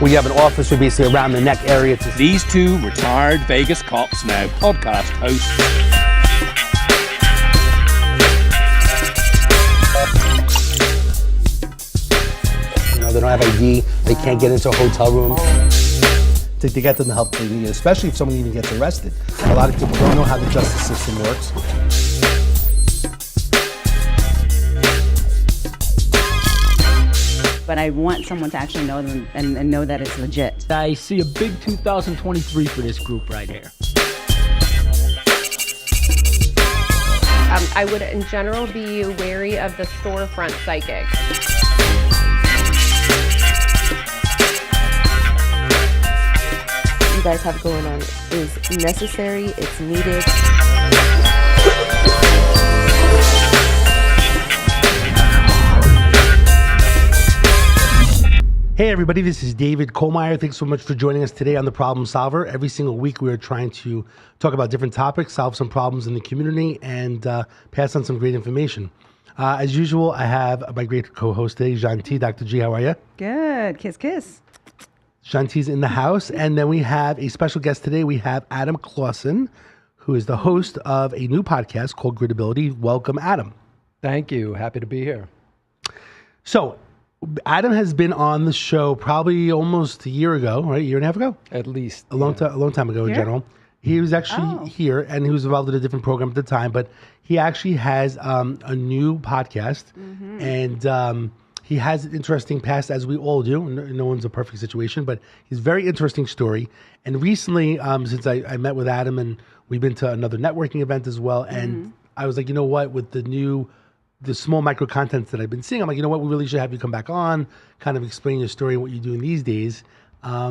where you have an officer basically around the neck area. These two retired Vegas cops now podcast hosts. They don't have ID, they can't get into a hotel room. To get them the help they need, especially if someone even gets arrested. A lot of people don't know how the justice system works. But I want someone to actually know them and know that it's legit. I see a big 2023 for this group right here. I would, in general, be wary of the storefront psychic. You guys have going on is necessary, it's needed. Hey everybody, this is David Kohlmeier. Thanks so much for joining us today on The Problem Solver. Every single week we are trying to talk about different topics, solve some problems in the community, and pass on some great information. As usual, I have my great co-host today, Janti. Dr. G, how are you? Good. Kiss, kiss. Shanti's in the house. And then we have a special guest today. We have Adam Clausen, who is the host of a new podcast called Gridability. Welcome, Adam. Thank you. Happy to be here. So, Adam has been on the show probably almost a year ago, right? A year and a half ago? At least. A long time ago in general. He was actually here, and he was involved in a different program at the time, but he actually has a new podcast, and he has an interesting past, as we all do. No one's a perfect situation, but he's a very interesting story. And recently, since I met with Adam, and we've been to another networking event as well, and I was like, you know what, with the small micro contents that I've been seeing, I'm like, you know what, we really should have you come back on, kind of explain your story and what you're doing these days,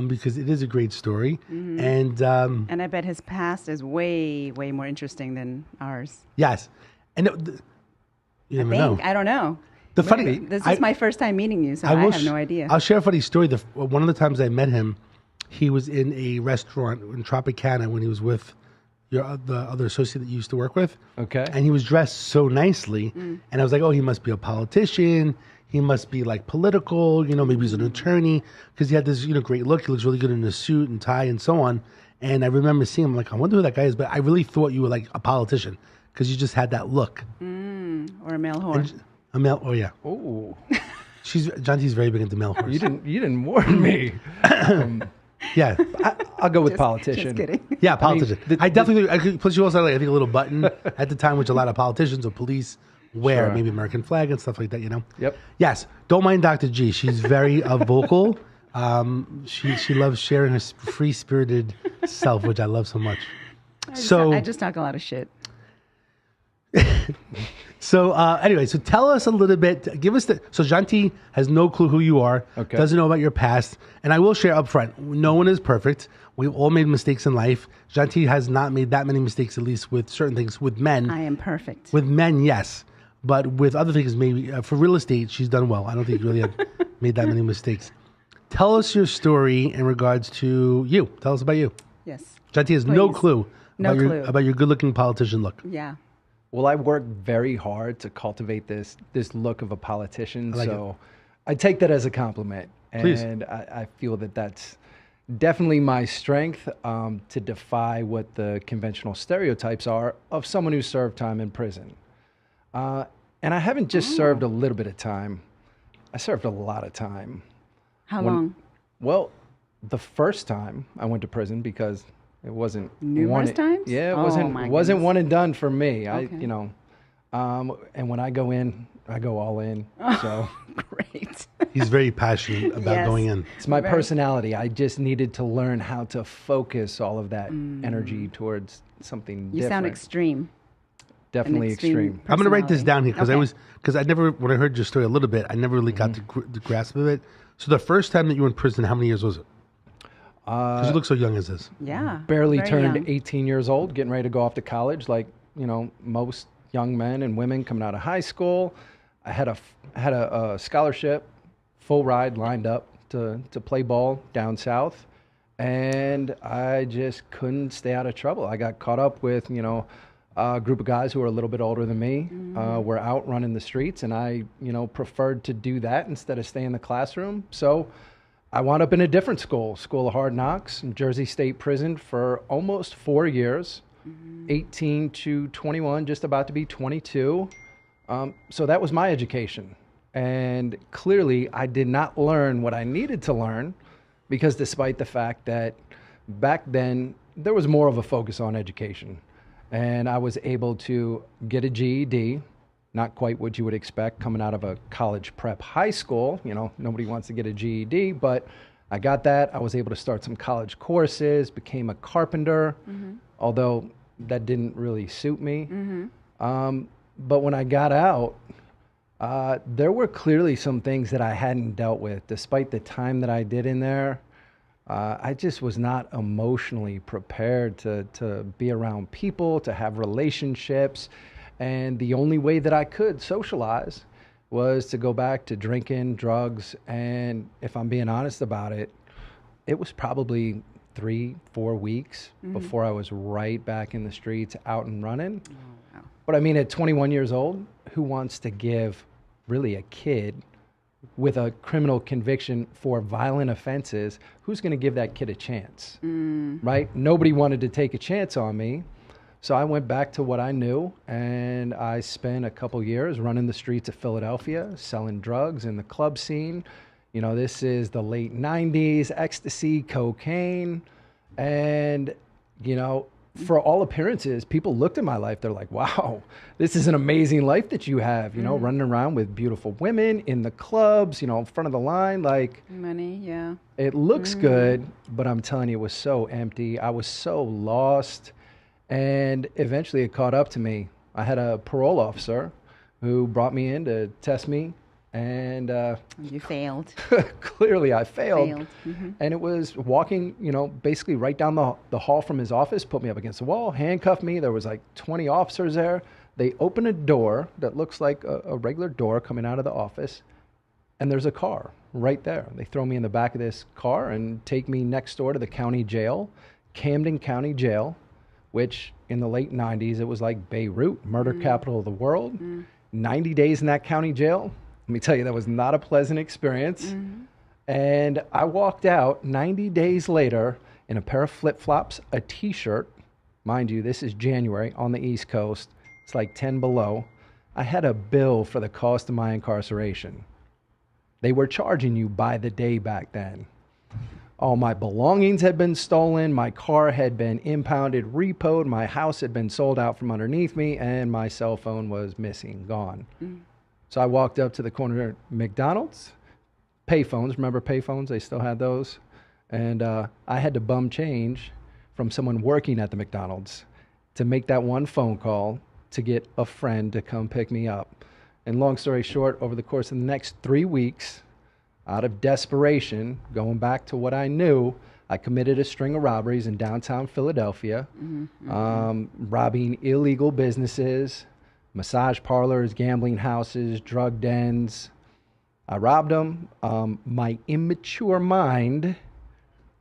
because it is a great story. And I bet his past is way, way more interesting than ours. yes. And you never know. I don't know. This is my first time meeting you, so I have no idea. I'll share a funny story. One of the times I met him, he was in a restaurant in Tropicana when he was with the other associate that you used to work with. Okay. And he was dressed so nicely. And I was like, oh, he must be a politician. He must be like political, maybe he's an attorney, because he had this, great look. He looks really good in a suit and tie and so on. And I remember seeing him, like, I wonder who that guy is, but I really thought you were like a politician because you just had that look. Or a male whore. Oh yeah. Oh. Janti's very big into male whores. You didn't warn me. Yeah. I'll go with politician. Just kidding. Yeah, politician. I definitely, plus you also had, like, I think, a little button at the time, which a lot of politicians or police wear, Sure. maybe American flag and stuff like that, Yep. Yes. Don't mind Dr. G. She's very vocal. She loves sharing her free-spirited self, which I love so much. I just talk a lot of shit. So anyway, so tell us a little bit. So Janti has no clue who you are. Okay. Doesn't know about your past. And I will share up front, no one is perfect. We've all made mistakes in life. Janti has not made that many mistakes, at least with certain things. With men. I am perfect. With men, yes. But with other things, maybe for real estate, she's done well. I don't think you really have made that many mistakes. Tell us your story in regards to you. Tell us about you. Yes. Janti has no clue about your good-looking politician look. Yeah. Well, I worked very hard to cultivate this look of a politician, I take that as a compliment. Please. And I feel that that's definitely my strength, to defy what the conventional stereotypes are of someone who served time in prison. And I haven't just served a little bit of time. I served a lot of time. How long? Well, the first time I went to prison, because it wasn't Numerous times? Yeah, it Oh, wasn't my wasn't goodness. one and done for me. Okay. And when I go in, I go all in. So Great. He's very passionate about Yes. going in. it's my Right. personality. I just needed to learn how to focus all of that energy towards something You different. sound extreme. Definitely extreme. I'm going to write this down here Okay. because when I heard your story a little bit, I never really got the grasp of it. So the first time that you were in prison, how many years was it? Because you look so young as this. Yeah. Barely very turned young. 18 years old, getting ready to go off to college, like most young men and women coming out of high school. I had a scholarship, full ride lined up to play ball down south, and I just couldn't stay out of trouble. I got caught up with a group of guys who were a little bit older than me, were out running the streets, and I preferred to do that instead of stay in the classroom. So I wound up in a different school, School of Hard Knocks, in Jersey State Prison for almost 4 years, 18 to 21, just about to be 22. So that was my education. And clearly, I did not learn what I needed to learn because despite the fact that back then, there was more of a focus on education. And I was able to get a GED, not quite what you would expect coming out of a college prep high school. You know, nobody wants to get a GED, but I got that. I was able to start some college courses, became a carpenter, although that didn't really suit me. But when I got out, there were clearly some things that I hadn't dealt with, despite the time that I did in there. I just was not emotionally prepared to be around people, to have relationships. And the only way that I could socialize was to go back to drinking, drugs. And if I'm being honest about it, it was probably 3-4 weeks before I was right back in the streets, out and running. Oh, wow. But I mean, at 21 years old, who wants to give really a kid with a criminal conviction for violent offenses, who's going to give that kid a chance, right? Nobody wanted to take a chance on me. So I went back to what I knew, and I spent a couple years running the streets of Philadelphia, selling drugs in the club scene. You know, this is the late 90s, ecstasy, cocaine, and, you know, for all appearances, people looked at my life. They're like, wow, this is an amazing life that you have, you know, running around with beautiful women in the clubs, you know, in front of the line. Like, Money, yeah. it looks good, but I'm telling you, it was so empty. I was so lost. And eventually it caught up to me. I had a parole officer who brought me in to test me. And You failed. clearly I failed. Failed. And it was walking, you know, basically right down the hall from his office, put me up against the wall, handcuffed me. There was like 20 officers there. They open a door that looks like a regular door coming out of the office. And there's a car right there. They throw me in the back of this car and take me next door to the county jail, Camden County Jail, which in the late 90s, it was like Beirut, murder capital of the world. 90 days in that county jail. Let me tell you, that was not a pleasant experience. And I walked out 90 days later in a pair of flip-flops, a T-shirt. Mind you, this is January on the East Coast. It's like 10 below. I had a bill for the cost of my incarceration. They were charging you by the day back then. All my belongings had been stolen. My car had been impounded, repoed. My house had been sold out from underneath me, and my cell phone was missing, gone. So I walked up to the corner of McDonald's, payphones. Remember payphones? They still had those. And I had to bum change from someone working at the McDonald's to make that one phone call to get a friend to come pick me up. And long story short, over the course of the next 3 weeks, out of desperation, going back to what I knew, I committed a string of robberies in downtown Philadelphia, robbing illegal businesses, massage parlors, gambling houses, drug dens. I robbed them. My immature mind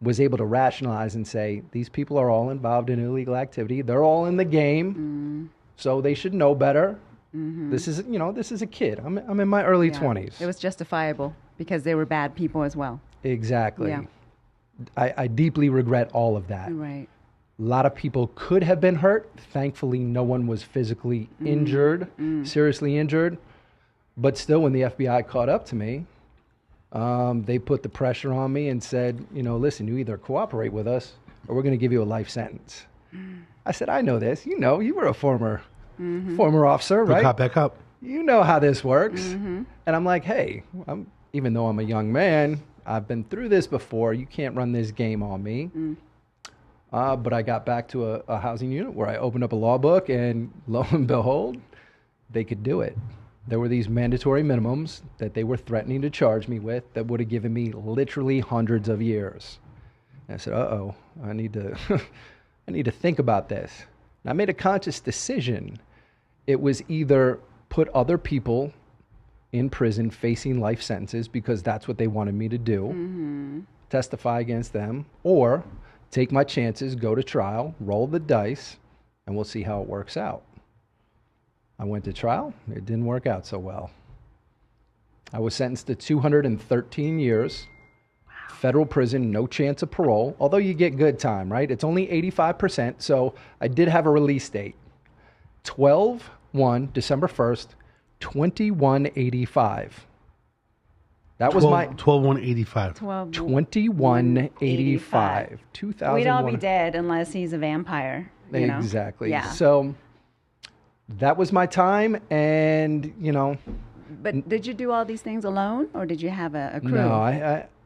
was able to rationalize and say, these people are all involved in illegal activity. They're all in the game, so they should know better. This is, you know, this is a kid. I'm in my early 20s. It was justifiable because they were bad people as well. Exactly. Yeah. I deeply regret all of that. Right. A lot of people could have been hurt. Thankfully, no one was physically injured, seriously injured. But still, when the FBI caught up to me, they put the pressure on me and said, you know, listen, you either cooperate with us or we're going to give you a life sentence. I said, I know this. You know, you were a former officer, right? Back up. You know how this works. And I'm like, hey, even though I'm a young man, I've been through this before. You can't run this game on me. But I got back to a housing unit where I opened up a law book, and lo and behold, they could do it. There were these mandatory minimums that they were threatening to charge me with that would have given me literally hundreds of years. And I said, uh-oh, I need to I need to think about this. And I made a conscious decision. It was either put other people in prison facing life sentences because that's what they wanted me to do, testify against them, or take my chances, go to trial, roll the dice, and we'll see how it works out. I went to trial. It didn't work out so well. I was sentenced to 213 years Federal prison, no chance of parole, although you get good time, right? It's only 85%. So I did have a release date. 12/1, December 1st, 2185. That was my 12/1/85. 2185. 2001. We'd all be dead unless he's a vampire. You know? Exactly. Yeah. So that was my time, and But did you do all these things alone, or did you have a crew? No,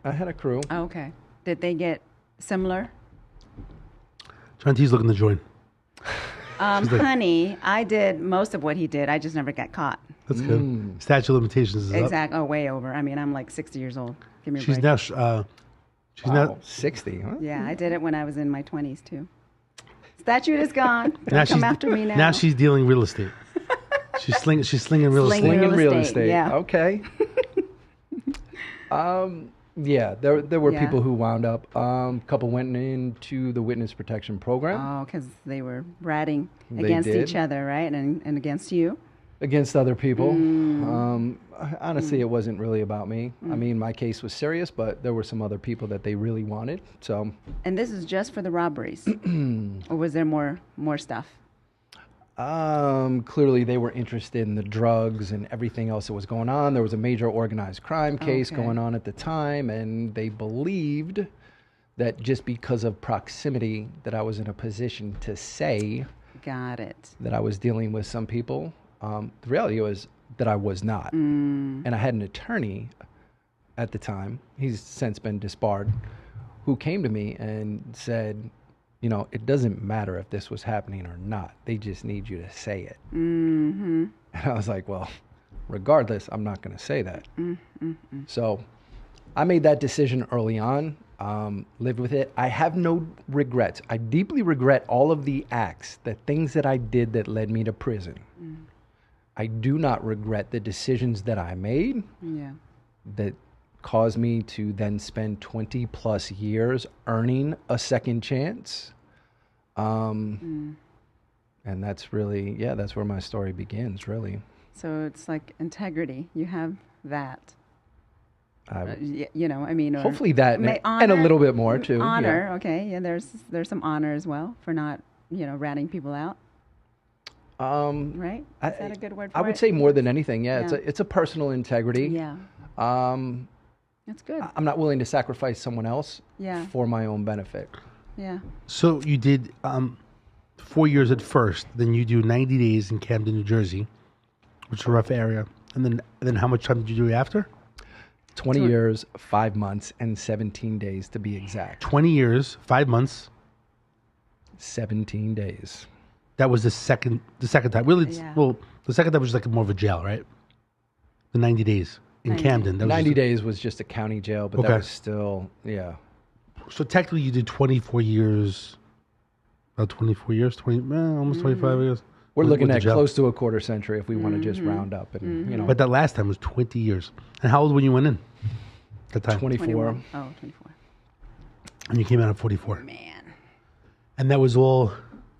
I had a crew. Oh, okay. Did they get similar? Shanti's looking to join. Honey, I did most of what he did. I just never got caught. That's good. Statute of limitations is up. Exactly. Oh, way over. I mean, I'm like 60 years old. Give me a She's break. now. She's Wow, now. 60, huh? Yeah, I did it when I was in my 20s too. Statute is gone. Now Don't come she's after me now. Now she's dealing real estate. She's slinging real estate. Slinging Slinging real real estate. estate, yeah. Okay. Yeah, there were Yeah. people who wound up. Couple went into the witness protection program Oh, because they were ratting They against did. each other, right? And against you. against other people. Mm. Honestly, it wasn't really about me. I mean, my case was serious, but there were some other people that they really wanted. So And this is just for the robberies, or was there more stuff? clearly they were interested in the drugs and everything else that was going on. There was a major organized crime case Okay. going on at the time, and they believed that just because of proximity that I was in a position to say Got it. that I was dealing with some people. The reality was that I was not. And I had an attorney at the time, he's since been disbarred, who came to me and said, it doesn't matter if this was happening or not. They just need you to say it. Mm-hmm. And I was like, well, regardless, I'm not going to say that. So I made that decision early on, lived with it. I have no regrets. I deeply regret all of the acts, the things that I did that led me to prison. I do not regret the decisions that I made Yeah. that caused me to then spend 20 plus years earning a second chance. And that's really, that's where my story begins, really. So it's like integrity. You have that. I- I mean, or Hopefully that may- and a honor- little bit more too. Honor, okay. Yeah, there's some honor as well for not, ratting people out, right? Is that a good word for I would it? say more than anything, yeah. Yeah. It's a personal integrity. Yeah, Um, that's good. I'm not willing to sacrifice someone else Yeah. for my own benefit. Yeah. So you did 4 years at first, then you do 90 days in Camden, New Jersey, which is a rough area, and then how much time did you do after? 20 years, 5 months, and 17 days to be exact. 20 years, 5 months. 17 days. That was the second time. Really, Yeah. well, the second time was like more of a jail, right? The 90 days in 90. Camden. That was 90 just- days was just a county jail, but Okay. that was still, yeah. So technically, you did 24 years. About 24 years, almost 25 years. We're with- looking with the at jail. close to a quarter century if we want to just round up and, But that last time was 20 years. And how old when you went in? That time. 24. 21. Oh, 24. And you came out at 44. Man. And that was all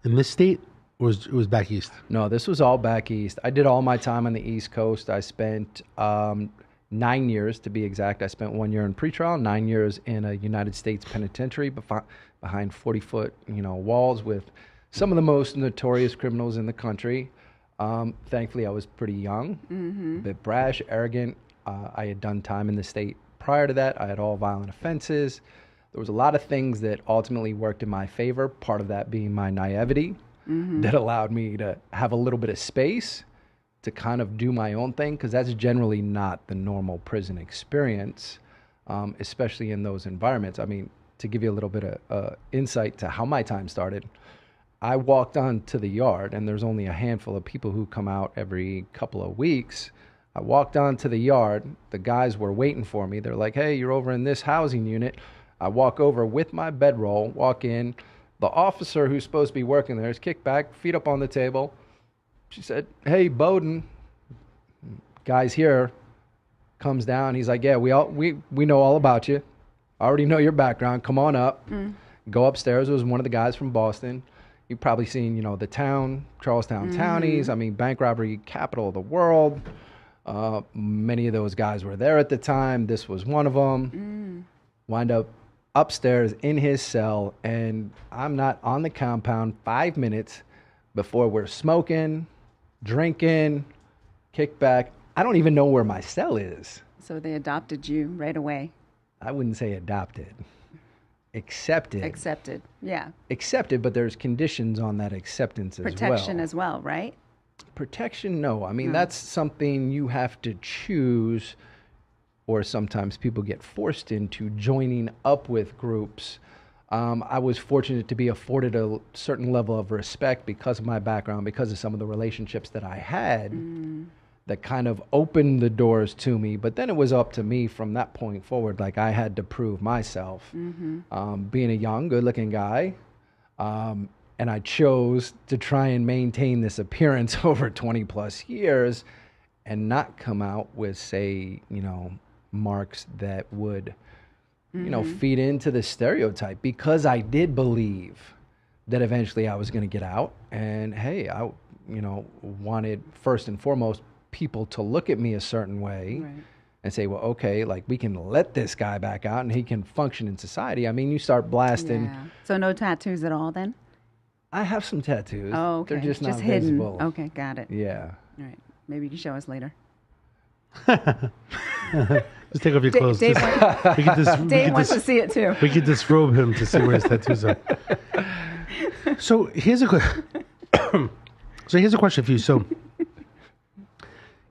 in this state, or it was back east? No, this was all back east. I did all my time on the East Coast. I spent 9 years, to be exact. I spent 1 year in pretrial, 9 years in a United States penitentiary behind 40-foot, walls with some of the most notorious criminals in the country. Thankfully, I was pretty young, a bit brash, arrogant. I had done time in the state prior to that. I had all violent offenses. There was a lot of things that ultimately worked in my favor, part of that being my naivety that allowed me to have a little bit of space to kind of do my own thing, because that's generally not the normal prison experience, especially in those environments. I mean, to give you a little bit of insight to how my time started, I walked onto the yard, and there's only a handful of people who come out every couple of weeks. I walked onto the yard. The guys were waiting for me. They're like, hey, you're over in this housing unit. I walk over with my bedroll, walk in. The officer who's supposed to be working there is kicked back, feet up on the table. She said, hey, Bowden, guy's here, comes down. He's like, yeah, we know all about you. I already know your background. Come on up. Go upstairs. It was one of the guys from Boston. You've probably seen, the town, Charlestown Townies. I mean, bank robbery capital of the world. Many of those guys were there at the time. This was one of them. wind up upstairs in his cell, and I'm not on the compound 5 minutes before we're smoking, drinking, kickback. I don't even know where my cell is. So they adopted you right away. I wouldn't say adopted. Accepted. Accepted. Yeah. Accepted, but there's conditions on that acceptance as well. Protection as well, right? Protection, no. I mean, that's something you have to choose, or sometimes people get forced into joining up with groups. I was fortunate to be afforded a certain level of respect because of my background, because of some of the relationships that I had that kind of opened the doors to me. But then it was up to me from that point forward. Like, I had to prove myself. Being a young, good-looking guy, and I chose to try and maintain this appearance over 20 plus years and not come out with, say, marks that would, feed into the stereotype, because I did believe that eventually I was going to get out. And hey, I, wanted first and foremost people to look at me a certain way and say, well, okay, like, we can let this guy back out and he can function in society. I mean, you start blasting. Yeah. So no tattoos at all then? I have some tattoos. Oh, okay. They're just not hidden. visible. Okay, got it. Yeah. All right. Maybe you can show us later. Just take off your clothes. Dave wants to see it too. We could disrobe him to see where his tattoos are. So here's a question for you. So,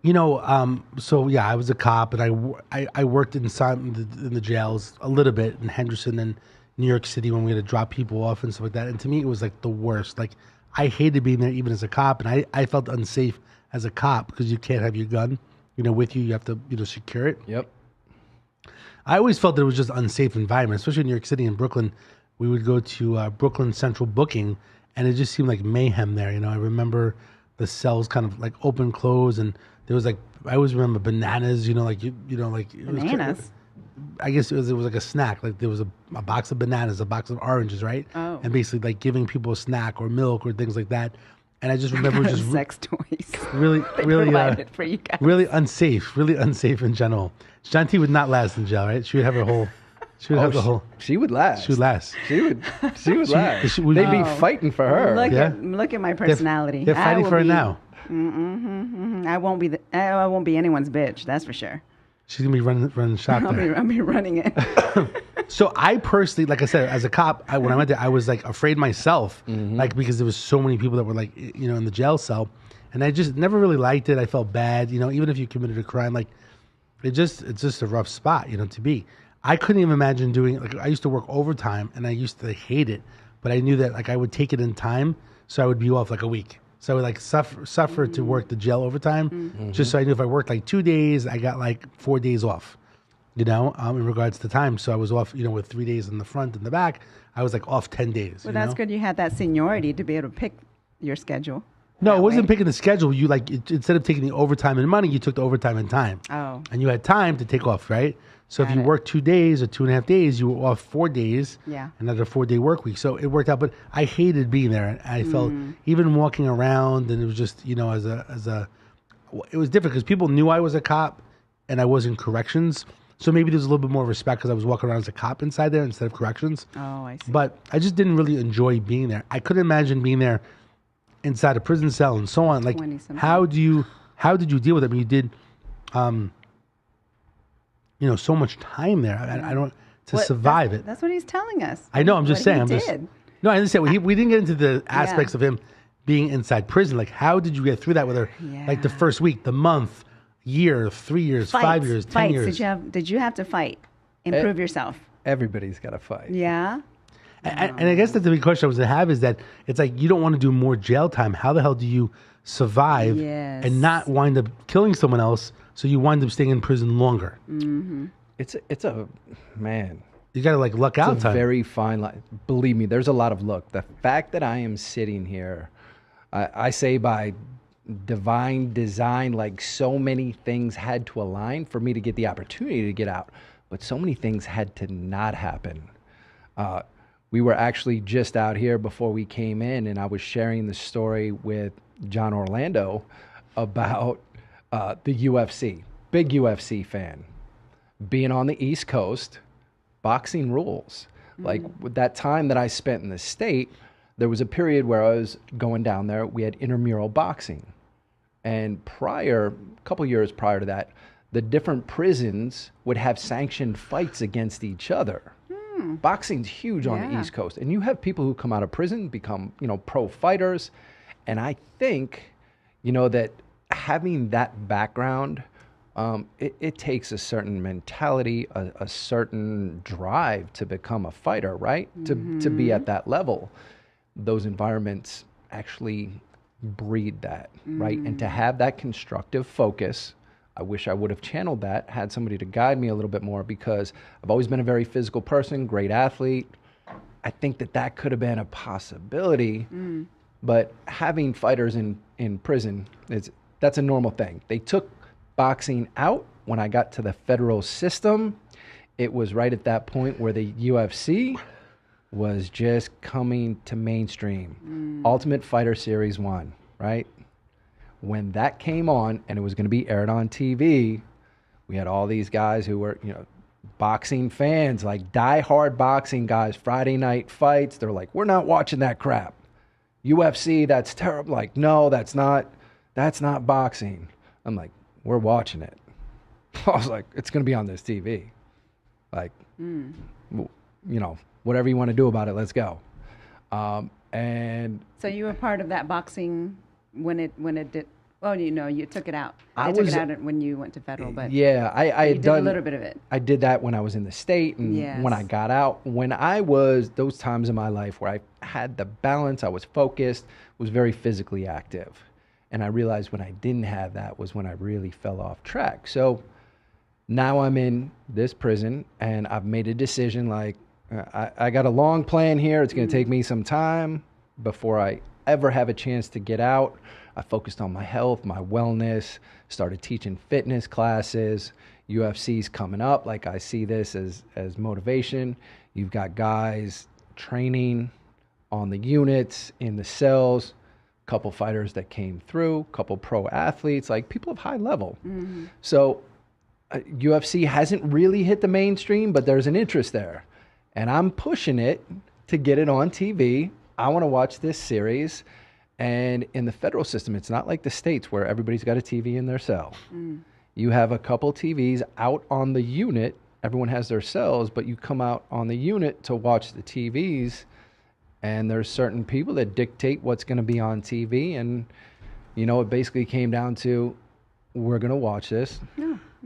I was a cop, and I worked in the jails a little bit in Henderson and New York City when we had to drop people off and stuff like that. And to me, it was like the worst. Like, I hated being there even as a cop, and I felt unsafe as a cop because you can't have your gun, with you. You have to, secure it. Yep. I always felt that it was just an unsafe environment, especially in New York City and Brooklyn. We would go to Brooklyn Central Booking, and it just seemed like mayhem there. I remember the cells kind of like open, close, and there was like, I always remember bananas. Bananas. I guess it was like a snack. Like, there was a box of bananas, a box of oranges, right? Oh. And basically like giving people a snack or milk or things like that. And I just remember just sex toys. Really, provided for you guys. really unsafe in general. Shanti would not last in jail, right? She would have her whole. She would have the whole. She would last. She would last. She would last. would- They'd be fighting for her. Look at my personality. They're fighting for her now. I won't be I won't be anyone's bitch. That's for sure. She's gonna be running shop there. I'll be running it. So I personally, like I said, as a cop, when I went there, I was like afraid myself, like, because there was so many people that were like, in the jail cell, and I just never really liked it. I felt bad, even if you committed a crime, like, it's just a rough spot, to be. I couldn't even imagine doing, like, I used to work overtime and I used to hate it, but I knew that, like, I would take it in time, so I would be off like a week. So I would like suffer to work the jail overtime, just so I knew if I worked like 2 days, I got like 4 days off, in regards to time. So I was off, with 3 days in the front and the back. I was like off 10 days. Well, that's good. You had that seniority to be able to pick your schedule. No, it wasn't picking the schedule. You instead of taking the overtime and money, you took the overtime and time. Oh. And you had time to take off, right? So if you worked 2 days or 2.5 days, you were off 4 days. Yeah. Another 4-day work week. So it worked out. But I hated being there. I felt even walking around, and it was just, it was different because people knew I was a cop and I was in corrections. So maybe there's a little bit more respect because I was walking around as a cop inside there instead of corrections. Oh, I see. But I just didn't really enjoy being there. I couldn't imagine being there inside a prison cell and so on. Like, how did you deal with it? I mean, you did, so much time there. I don't survive it. That's what he's telling us. I know. I'm just saying. No, I understand. We didn't get into the aspects of him being inside prison. Like, how did you get through that with her? Yeah. Like the first week, the month, year, 3 years, 5 years, 10 years. Did you have to fight? Improve yourself? Everybody's got to fight. Yeah. And I guess that's the big question I was going to have is that it's like you don't want to do more jail time. How the hell do you survive and not wind up killing someone else so you wind up staying in prison longer? Mm-hmm. It's a man. You got to like luck out It's a time. very fine line. Believe me, there's a lot of luck. The fact that I am sitting here, I say by divine design, like so many things had to align for me to get the opportunity to get out, but so many things had to not happen. We were actually just out here before we came in, and I was sharing the story with John Orlando about the UFC. Big UFC fan. Being on the East Coast, boxing rules. Like with that time that I spent in the state, there was a period where I was going down there. We had intramural boxing. And a couple years prior to that, the different prisons would have sanctioned fights against each other. Boxing's huge on the East Coast. And you have people who come out of prison, become, pro fighters. And I think, that having that background, it takes a certain mentality, a certain drive to become a fighter, right? To be at that level. Those environments actually breed that, right? And to have that constructive focus, I wish I would have channeled that, had somebody to guide me a little bit more, because I've always been a very physical person, great athlete. I think that could have been a possibility, but having fighters in prison, that's a normal thing. They took boxing out when I got to the federal system. It was right at that point where the UFC was just coming to mainstream. Ultimate Fighter Series 1, right? When that came on and it was going to be aired on TV, we had all these guys who were, boxing fans, like diehard boxing guys, Friday night fights. They're like, we're not watching that crap. UFC, that's terrible. Like, no, that's not boxing. I'm like, we're watching it. I was like, it's going to be on this TV. Like, whatever you want to do about it, let's go. And so you were part of that boxing when it did. Well, you took it out. I took it out when you went to federal, but yeah, I had did done a little bit of it. I did that when I was in the state, and when I got out, when I was those times in my life where I had the balance, I was focused, was very physically active, and I realized when I didn't have that was when I really fell off track. So now I'm in this prison, and I've made a decision. Like I got a long plan here. It's going to take me some time before I ever have a chance to get out. I focused on my health, my wellness, started teaching fitness classes. UFC's coming up. Like, I see this as motivation. You've got guys training on the units, in the cells, a couple fighters that came through, a couple pro athletes, like people of high level. So UFC hasn't really hit the mainstream, but there's an interest there. And I'm pushing it to get it on TV. I want to watch this series. And in the federal system, it's not like the states where everybody's got a TV in their cell. You have a couple TVs out on the unit. Everyone has their cells, but you come out on the unit to watch the TVs. And there's certain people that dictate what's going to be on TV. And, it basically came down to, we're going to watch this.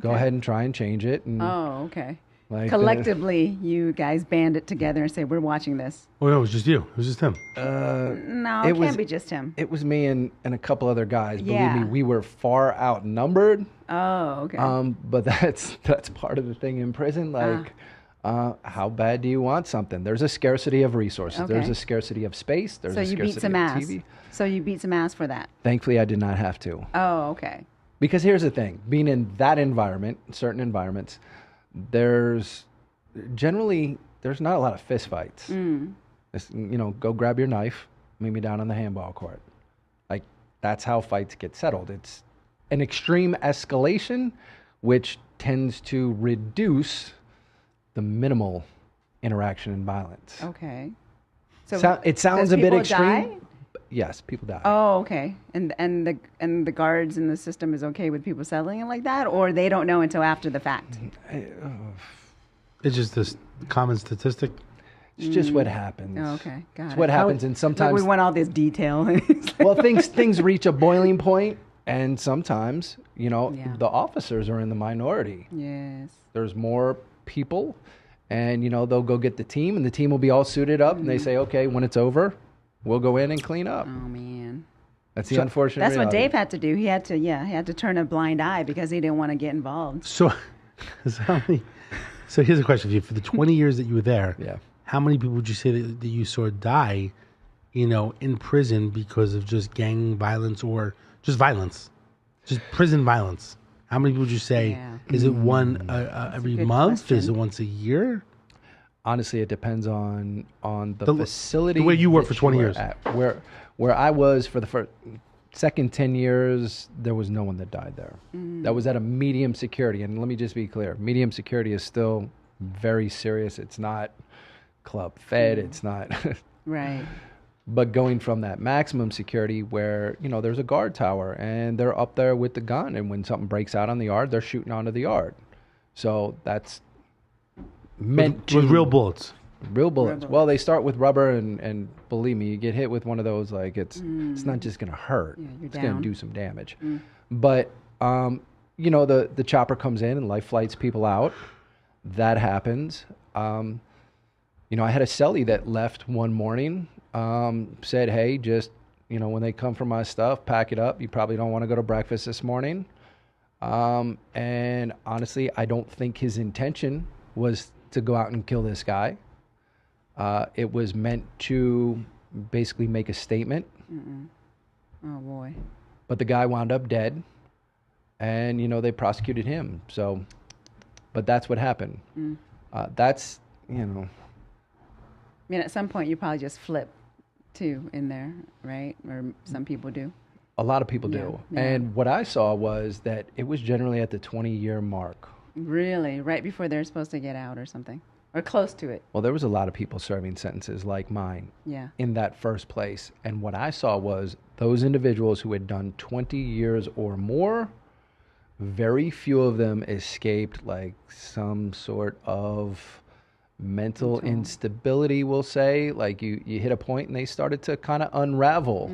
Go ahead and try and change it. And okay. like collectively, you guys band it together and say, we're watching this. Oh, no, it was just you. It was just him. No, it can't be just him. It was me and a couple other guys. Yeah. Believe me, we were far outnumbered. Oh, okay. But that's part of the thing in prison. Like, how bad do you want something? There's a scarcity of resources. Okay. There's a scarcity of space. There's so a you scarcity beat some of ass. TV. So you beat some ass for that. Thankfully, I did not have to. Oh, okay. Because here's the thing. Being in that environment, certain environments, there's not a lot of fist fights. It's, go grab your knife, meet me down on the handball court. Like, that's how fights get settled. It's an extreme escalation, which tends to reduce the minimal interaction and violence. Okay. So it sounds a bit people extreme. Die? Yes, people die. Oh, okay. And the guards in the system is okay with people settling it like that, or they don't know until after the fact? It's just this common statistic. It's just what happens. Oh, okay, got it. It's what happens, and sometimes we want all this detail. well, things reach a boiling point, and sometimes the officers are in the minority. Yes. There's more people, and they'll go get the team, and the team will be all suited up, and they say, okay, when it's over, we'll go in and clean up. Oh man. That's the unfortunate That's reality. what Dave had to do. He had to turn a blind eye because he didn't want to get involved. So here's a question for you. For the 20 years that you were there, how many people would you say that you saw die, in prison because of just gang violence or just violence? Just prison violence. How many people would you say? Yeah. Is it one every good month? question. Is it once a year? Honestly, it depends on the facility. The way you were that for 20 were years. at. Where I was for the second 10 years, there was no one that died there. That was at a medium security. And let me just be clear, medium security is still very serious. It's not club fed. It's not. Right. But going from that maximum security where, you know, there's a guard tower and they're up there with the gun, and when something breaks out on the yard, they're shooting onto the yard. So that's meant with real bullets. Real bullets. Well, they start with rubber, and believe me, you get hit with one of those, like it's not just going to hurt. Yeah, it's going to do some damage. But, you know, the chopper comes in and life flights people out. That happens. You know, I had a cellie that left one morning, said, hey, just, you know, when they come for my stuff, pack it up. You probably don't want to go to breakfast this morning. And honestly, I don't think his intention was to go out and kill this guy. It was meant to basically make a statement. Oh, boy. But the guy wound up dead, and, you know, they prosecuted him. So, but that's what happened. That's, you know. I mean, at some point, you probably just flip, too, in there, right? Or some people do. A lot of people do. Yeah. And what I saw was that it was generally at the 20-year mark. Really? Right before they're supposed to get out or something? Or close to it? Well, there was a lot of people serving sentences like mine in that first place. And what I saw was those individuals who had done 20 years or more, very few of them escaped like some sort of mental instability, we'll say. Like you hit a point and they started to kind of unravel.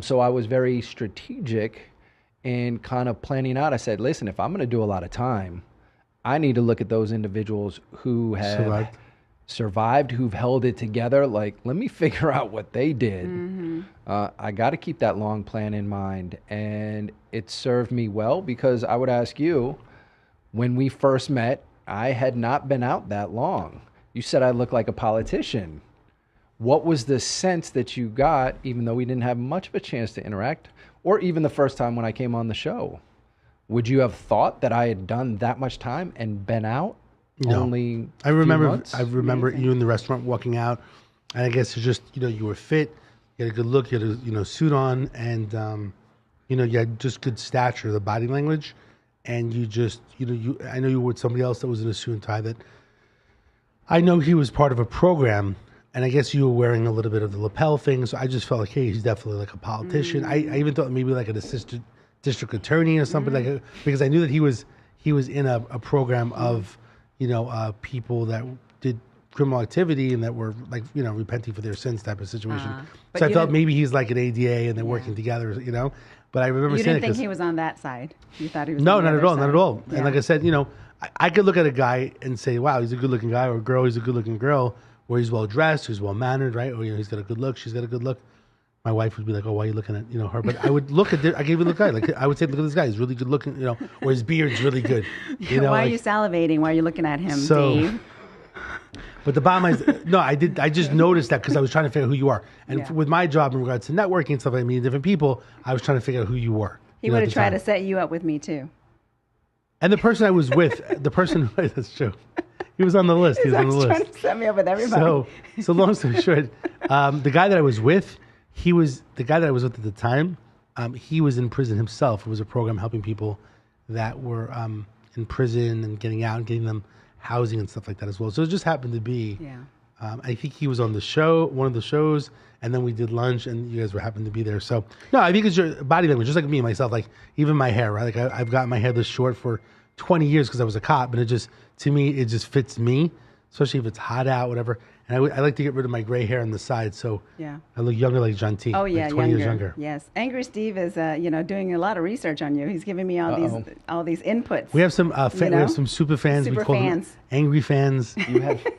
So I was very strategic in kind of planning out. I said, listen, if I'm going to do a lot of time, I need to look at those individuals who have survived, who've held it together. Like, let me figure out what they did. I got to keep that long plan in mind. And it served me well, because I would ask you, when we first met, I had not been out that long. You said I looked like a politician. What was the sense that you got, even though we didn't have much of a chance to interact, or even the first time when I came on the show? Would you have thought that I had done that much time and been out? No. Only I remember. months? I remember you in the restaurant walking out, and I guess it's just, you know, you were fit, you had a good look, you had a, you know, suit on, and you know, you had just good stature, the body language, and you just, you know, I know you were with somebody else that was in a suit and tie. That I know he was part of a program, and I guess you were wearing a little bit of the lapel thing, so I just felt like, hey, he's definitely like a politician. I even thought maybe like an assistant district attorney or something like that, because I knew that he was in a program of, you know, people that did criminal activity and that were like, you know, repenting for their sins type of situation. So I felt maybe he's like an ADA and they're working together, you know. But I remember you saying didn't think he was on that side. You thought he was no, on the not at other all, side. not at all. Yeah. And like I said, you know, I could look at a guy and say, wow, he's a good looking guy, or a girl, he's a good looking girl, or he's well dressed, he's well mannered, right? Or, you know, he's got a good look, she's got a good look. My wife would be like, oh, why are you looking at, you know, her? But I would look at, I gave you the guy. Like, I would say, look at this guy. He's really good looking, you know, or his beard's really good. You know, why like, are you salivating? Why are you looking at him, Dave? But the bottom line is, no, I just noticed that because I was trying to figure out who you are. And with my job in regards to networking and stuff, I mean, different people, I was trying to figure out who you were. He would have tried to set you up with me, too. And the person I was with, that's true. He was on the list. He was on the list. Trying to set me up with everybody. So long story short, the guy that I was with, the guy that I was with at the time, he was in prison himself. It was a program helping people that were in prison and getting out and getting them housing and stuff like that as well. So it just happened to be, I think he was on the show, one of the shows, and then we did lunch and you guys were happened to be there. So no, I think it's your body language, just like me and myself, like even my hair, right? Like I've got my hair this short for 20 years because I was a cop, but it just, to me, it just fits me, especially if it's hot out, whatever. And I like to get rid of my gray hair on the side, so I look younger like John T. Oh yeah, like 20 years younger. Yes, Angry Steve is you know, doing a lot of research on you. He's giving me all these inputs. We have some we have some super fans. Super we call fans. them angry fans.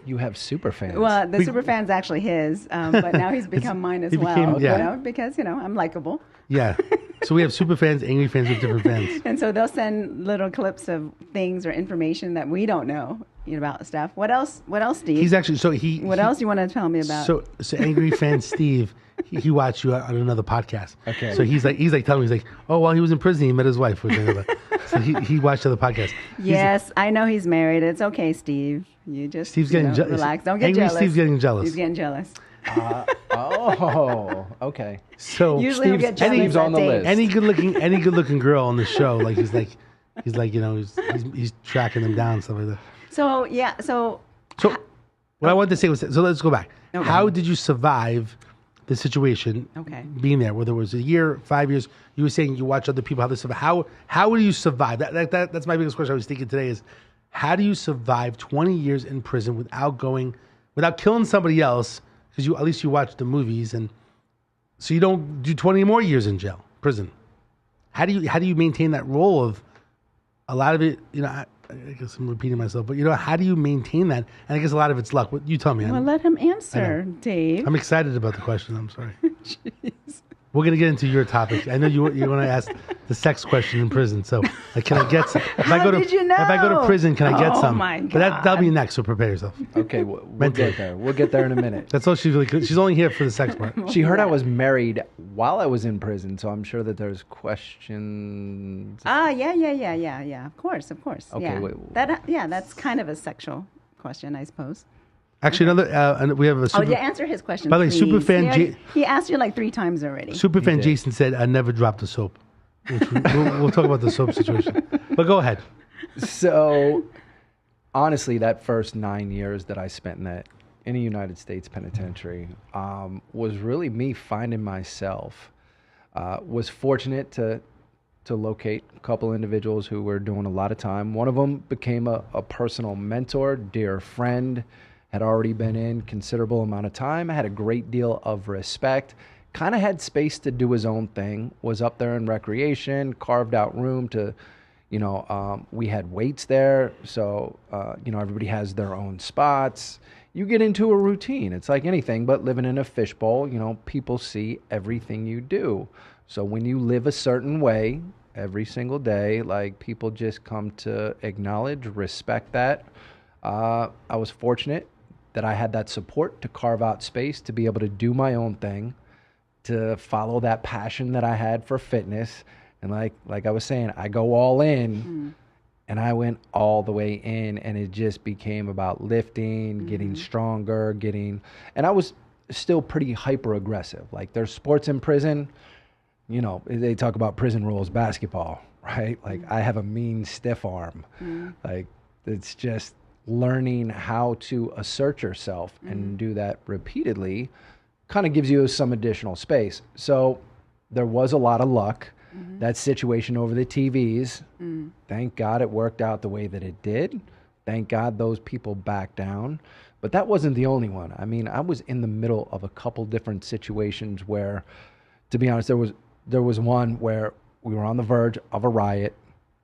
You have super fans. Well, the super fan's actually his, but now he's become mine as well. Became, you know, because you know I'm likable. Yeah. So we have super fans, angry fans with different fans. And so they'll send little clips of things or information that we don't know, you know, about stuff. What else, Steve? He's actually, What else you want to tell me about? So angry fan Steve, he watched you on another podcast. Okay. So he's like telling me, he's like, oh, while he was in prison, he met his wife. So he watched the podcast. Yes, I know he's married. It's okay, Steve. You just Steve's getting relax. Don't get angry jealous. Steve's getting jealous. He's getting jealous. Okay. So usually he'll get jealous. Steve's on the list. Any good looking girl on the show, like he's like, you know, he's tracking them down and stuff like that. So yeah. So What I wanted to say was, so let's go back. Okay. How did you survive the situation? Okay. Being there, whether it was a year, 5 years, you were saying you watch other people how they survive. How do you survive? That's my biggest question I was thinking today is, how do you survive 20 years in prison without killing somebody else? Because at least you watch the movies, and so you don't do 20 more years in prison. How do you maintain that role of a lot of it? I guess I'm repeating myself, but how do you maintain that? And I guess a lot of it's luck. You tell me. Well, let him answer, Dave. I'm excited about the question. I'm sorry. We're going to get into your topic. I know you're going to ask the sex question in prison. So can I get some? If I go to prison, can I get some? Oh, my God. But that'll be next, so prepare yourself. Okay, we'll get there. We'll get there in a minute. That's all she's only here for the sex part. She heard I was married while I was in prison, so I'm sure that there's questions. Yeah. Of course. Okay, yeah. That's kind of a sexual question, I suppose. Actually, we have a super. Answer his question. By the way, please. superfan He asked you like 3 times already. Superfan Jason said, "I never dropped the soap." We'll talk about the soap situation, but go ahead. So, honestly, that first 9 years that I spent in a United States penitentiary was really me finding myself. Was fortunate to locate a couple individuals who were doing a lot of time. One of them became a personal mentor, dear friend, had already been in considerable amount of time, had a great deal of respect, kind of had space to do his own thing, was up there in recreation, carved out room to, we had weights there. So, everybody has their own spots. You get into a routine. It's like anything, but living in a fishbowl, people see everything you do. So when you live a certain way every single day, like people just come to acknowledge, respect that. I was fortunate that I had that support to carve out space to be able to do my own thing, to follow that passion that I had for fitness. And like I was saying, I go all in, and I went all the way in, and it just became about lifting, getting stronger, and I was still pretty hyper aggressive. Like there's sports in prison, they talk about prison rules, basketball, right? Like I have a mean stiff arm. Like it's just learning how to assert yourself and do that repeatedly kind of gives you some additional space. So there was a lot of luck. That situation over the TVs, thank God it worked out the way that it did. Thank God those people backed down. But that wasn't the only one. I mean, I was in the middle of a couple different situations where, to be honest, there was one where we were on the verge of a riot.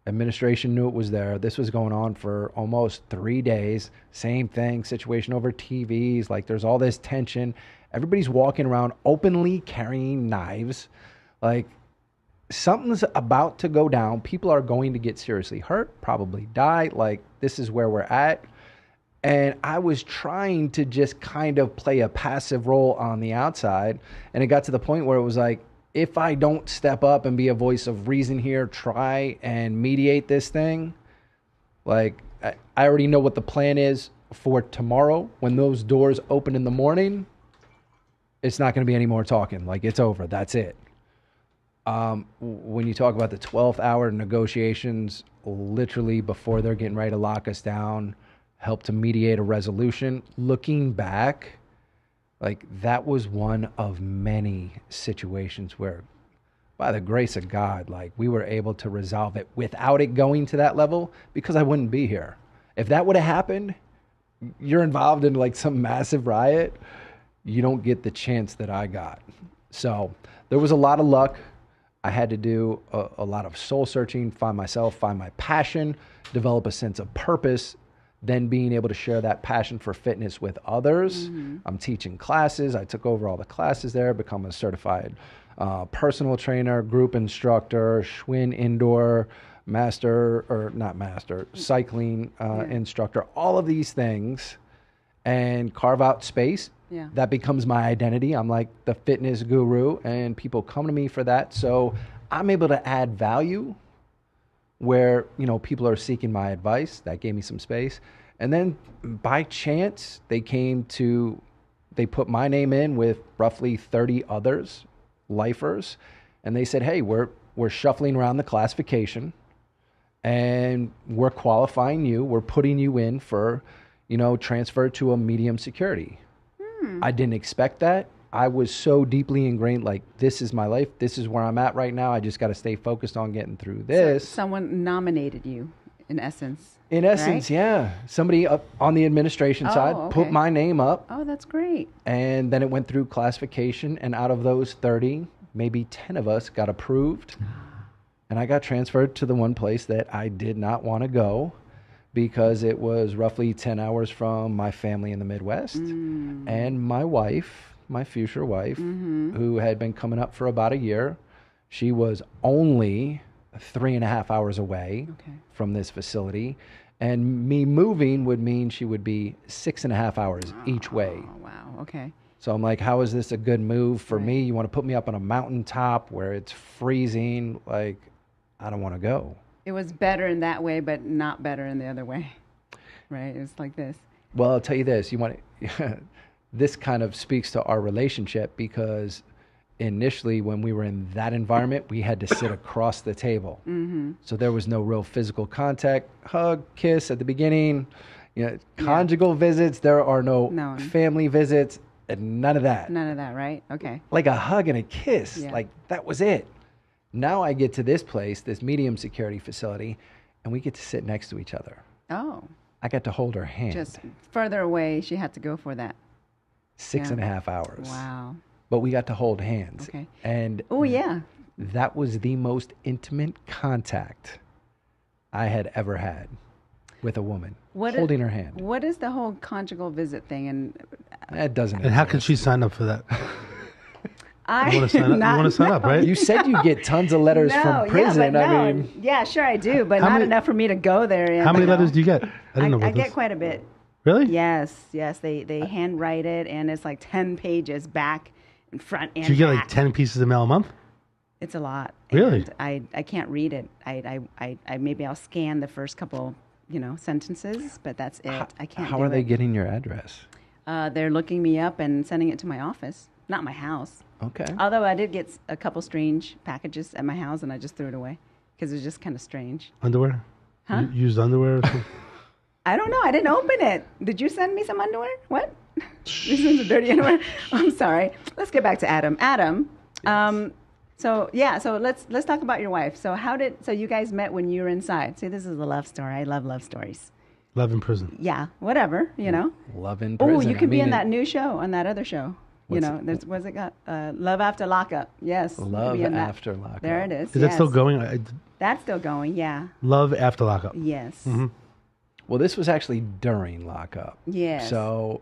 Administration knew it was there. This was going on for almost 3 days. Same thing, situation over TVs. Like there's all this tension. Everybody's walking around openly carrying knives. Like something's about to go down. People are going to get seriously hurt, probably die. Like this is where we're at. And I was trying to just kind of play a passive role on the outside. And it got to the point where it was like, if I don't step up and be a voice of reason here, try and mediate this thing, like I already know what the plan is for tomorrow. When those doors open in the morning, it's not going to be any more talking. Like it's over. That's it. When you talk about the 12th hour negotiations, literally before they're getting ready to lock us down, help to mediate a resolution, looking back, like that was one of many situations where, by the grace of God, like we were able to resolve it without it going to that level, because I wouldn't be here. If that would have happened, you're involved in like some massive riot, you don't get the chance that I got. So there was a lot of luck. I had to do a lot of soul searching, find myself, find my passion, develop a sense of purpose, then being able to share that passion for fitness with others. I'm teaching classes. I took over all the classes there, become a certified personal trainer, group instructor, Schwinn indoor cycling instructor, all of these things, and carve out space. Yeah. That becomes my identity. I'm like the fitness guru, and people come to me for that. So I'm able to add value where, people are seeking my advice. That gave me some space. And then by chance, they put my name in with roughly 30 others, lifers. And they said, hey, we're shuffling around the classification. and we're qualifying you. We're putting you in for, transfer to a medium security. I didn't expect that. I was so deeply ingrained, like, this is my life. This is where I'm at right now. I just got to stay focused on getting through this. So someone nominated you, in essence. In essence, right? yeah. Somebody up on the administration side put okay. my name up. Oh, that's great. And then it went through classification. And out of those 30, maybe 10 of us got approved. And I got transferred to the one place that I did not want to go because it was roughly 10 hours from my family in the Midwest. And my wife, my future wife, who had been coming up for about a year, she was only 3.5 hours away from this facility. And me moving would mean she would be 6.5 hours each way. Oh, wow. Okay. So I'm like, how is this a good move for me? You want to put me up on a mountaintop where it's freezing? Like, I don't want to go. It was better in that way, but not better in the other way. Right? It's like this. Well, I'll tell you this. This kind of speaks to our relationship because initially when we were in that environment, we had to sit across the table. So there was no real physical contact, hug, kiss at the beginning, conjugal visits. There are no family visits and none of that. None of that, right? Okay. Like a hug and a kiss. Like that was it. Now I get to this place, this medium security facility, and we get to sit next to each other. Oh. I got to hold her hand. Just further away, she had to go for that. 6.5 hours. Wow. But we got to hold hands. Okay. And that was the most intimate contact I had ever had with a woman. Holding her hand. What is the whole conjugal visit thing? And It doesn't. And how can she sign up for that? I You want to sign up, right? You said you get tons of letters from prison. I mean, yeah, sure I do, but not enough for me to go there. And, how many letters do you get? I didn't know about I this. get quite a bit. Really? Yes. They handwrite it, and it's like 10 pages back and front and Do you get back. like 10 pieces of mail a month? It's a lot. Really? And I can't read it. I maybe I'll scan the first couple, sentences, but that's it. I can't. How are they getting your address? They're looking me up and sending it to my office, not my house. Okay. Although I did get a couple strange packages at my house, and I just threw it away because it was just kind of strange. Underwear? Huh? Used underwear or something? I don't know. I didn't open it. Did you send me some underwear? What? You sent some dirty underwear? I'm sorry. Let's get back to Adam. Adam. Yes. So let's talk about your wife. So you guys met when you were inside? See, this is a love story. I love love stories. Love in prison. Yeah, whatever, Love in prison. Oh, you could be in that new show, on that other show. What's What's it got? Love After Lockup. Yes. Love After Lockup. There it is. Is that still going? That's still going, yeah. Love After Lockup. Yes. Mm-hmm. Well, this was actually during lockup. Yes. So,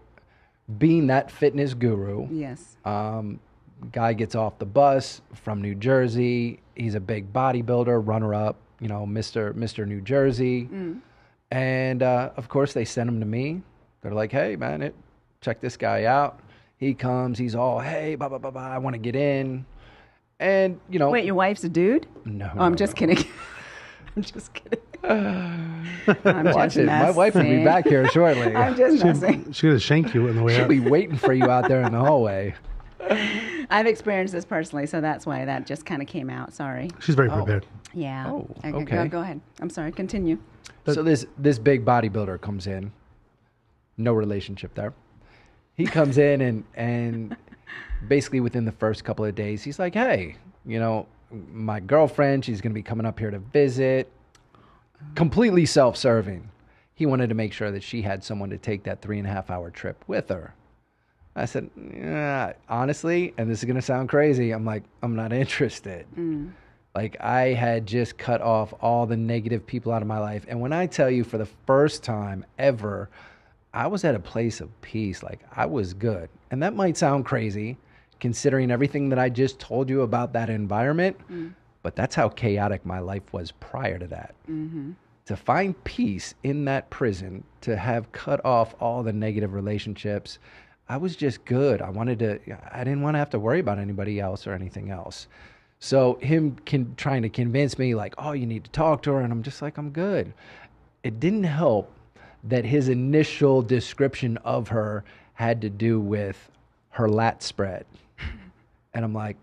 being that fitness guru, yes. Guy gets off the bus from New Jersey. He's a big bodybuilder, runner-up, Mr. New Jersey. And, of course, they send him to me. They're like, hey, man, check this guy out. He comes. He's all, hey, blah, blah, blah, blah. I want to get in. And, Wait, your wife's a dude? No. Oh, I'm just kidding. I'm just kidding. I'm Watch it. My wife will be back here shortly. I'm just messing. She's going to shank you on the way She'll out. be waiting for you out there in the hallway. I've experienced this personally, so that's why that just kind of came out. Sorry. She's very prepared. Yeah. Oh, okay. Go ahead. I'm sorry. Continue. So this big bodybuilder comes in. No relationship there. He comes in and basically within the first couple of days, he's like, hey, my girlfriend, she's going to be coming up here to visit. Completely self-serving. He wanted to make sure that she had someone to take that 3.5-hour trip with her. I said, honestly, and this is going to sound crazy, I'm like, I'm not interested. Like, I had just cut off all the negative people out of my life. And when I tell you for the first time ever, I was at a place of peace. Like, I was good. And that might sound crazy, considering everything that I just told you about that environment. But that's how chaotic my life was prior to that. To find peace in that prison, to have cut off all the negative relationships, I was just good. I didn't want to have to worry about anybody else or anything else. So him trying to convince me like, oh, you need to talk to her. And I'm just like, I'm good. It didn't help that his initial description of her had to do with her lat spread. And I'm like,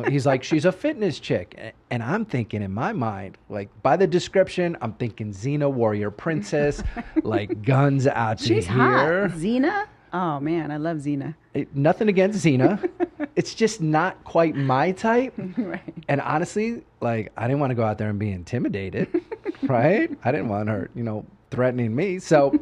He's like, she's a fitness chick. And I'm thinking in my mind, like by the description, I'm thinking Xena, warrior princess, like guns out to She's here. hot. Xena? Oh, man, I love Xena. Nothing against Xena. It's just not quite my type. Right. And honestly, like, I didn't want to go out there and be intimidated, right? I didn't want her, threatening me. So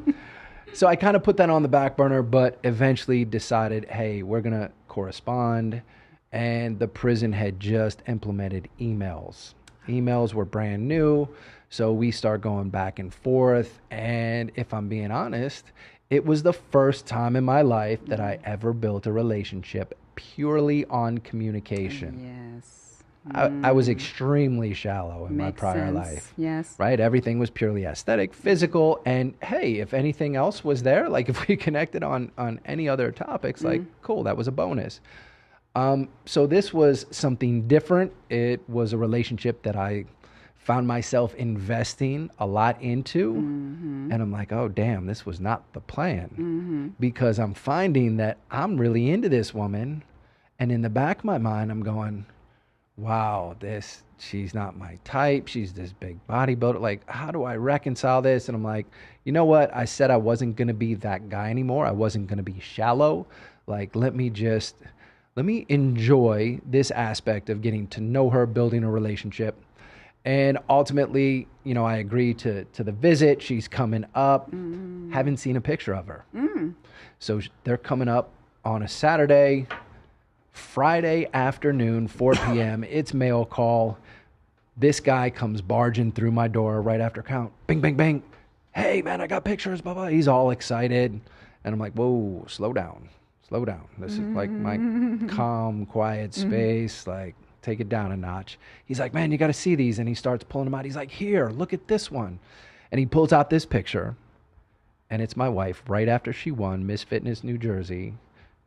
I kind of put that on the back burner, but eventually decided, hey, we're going to correspond. And the prison had just implemented emails. Emails were brand new. So we start going back and forth. And if I'm being honest, it was the first time in my life that I ever built a relationship purely on communication. Yes. I was extremely shallow in my Makes prior sense. life. Yes. Right? Everything was purely aesthetic, physical, and hey, if anything else was there, like if we connected on any other topics, like cool, that was a bonus. So this was something different. It was a relationship that I found myself investing a lot into. And I'm like, oh, damn, this was not the plan. Because I'm finding that I'm really into this woman. And in the back of my mind, I'm going, wow, she's not my type. She's this big bodybuilder. Like, how do I reconcile this? And I'm like, you know what? I said I wasn't going to be that guy anymore. I wasn't going to be shallow. Like, let me enjoy this aspect of getting to know her, building a relationship. And ultimately, I agreed to the visit. She's coming up. Haven't seen a picture of her. So they're coming up on a Saturday, Friday afternoon, 4 p.m. It's mail call. This guy comes barging through my door right after count. Bing, bing, bing. Hey, man, I got pictures, blah, blah. He's all excited. And I'm like, whoa, slow down. Slow down. This is like my calm, quiet space. Like, take it down a notch. He's like, man, you got to see these. And he starts pulling them out. He's like, here, look at this one. And he pulls out this picture. And it's my wife right after she won Miss Fitness New Jersey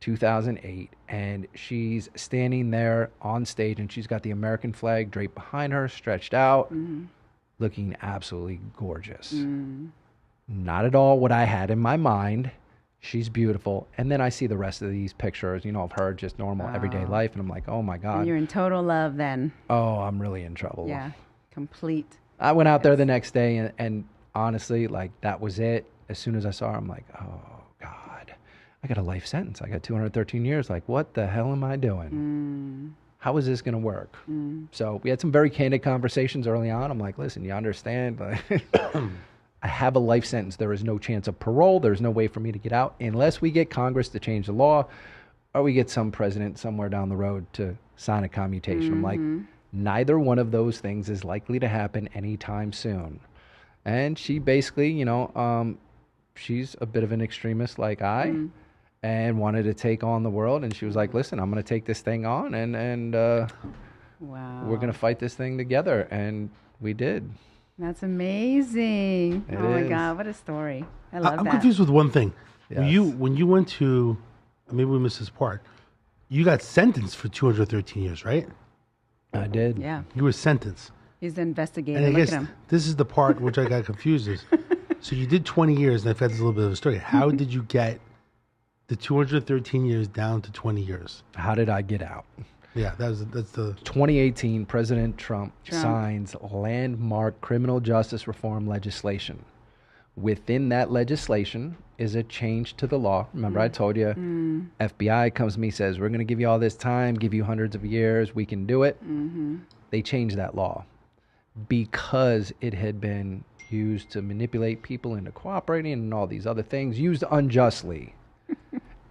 2008. And she's standing there on stage. And she's got the American flag draped behind her, stretched out, looking absolutely gorgeous. Not at all what I had in my mind. She's beautiful. And then I see the rest of these pictures, of her just normal everyday life. And I'm like, oh my God. And you're in total love then. Oh, I'm really in trouble. Yeah. Complete. I went out there the next day and honestly, like that was it. As soon as I saw her, I'm like, oh God, I got a life sentence. I got 213 years. Like, what the hell am I doing? How is this going to work? So we had some very candid conversations early on. I'm like, listen, you understand? I have a life sentence. There is no chance of parole. There's no way for me to get out unless we get Congress to change the law or we get some president somewhere down the road to sign a commutation. I'm like, neither one of those things is likely to happen anytime soon. And she basically, she's a bit of an extremist like I and wanted to take on the world. And she was like, listen, I'm going to take this thing on and Wow. we're going to fight this thing together. And we did. That's amazing. It Oh my is. God, what a story. I love I'm that. confused with one thing. Yes. When you went to, maybe we missed this part, you got sentenced for 213 years, right? I did. Yeah. You were sentenced. He's the investigator. And I Look guess at him. this is the part which I got confused is, so you did 20 years, and I've got this little bit of a story. How did you get the 213 years down to 20 years? How did I get out? Yeah, that's the 2018, President Trump signs landmark criminal justice reform legislation. Within that legislation is a change to the law. Remember, I told you, FBI comes to me, says, we're going to give you all this time, give you hundreds of years, we can do it. They changed that law because it had been used to manipulate people into cooperating and all these other things, used unjustly.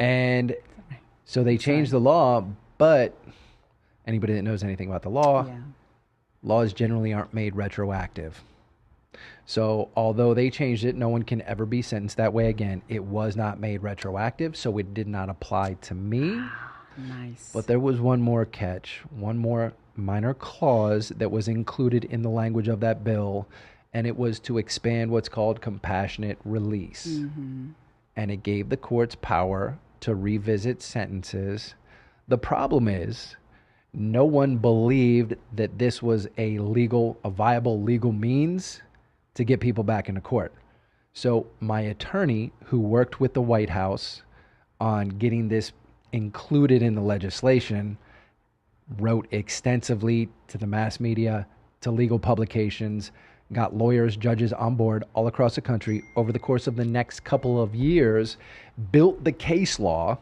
And so they changed the law, but anybody that knows anything about the law, laws generally aren't made retroactive. So although they changed it, no one can ever be sentenced that way again. It was not made retroactive, so it did not apply to me. Nice. But there was one more catch, one more minor clause that was included in the language of that bill, and it was to expand what's called compassionate release. And it gave the courts power to revisit sentences. The problem is, no one believed that this was a viable legal means to get people back into court. So my attorney, who worked with the White House on getting this included in the legislation, wrote extensively to the mass media, to legal publications, got lawyers, judges on board all across the country over the course of the next couple of years, built the case law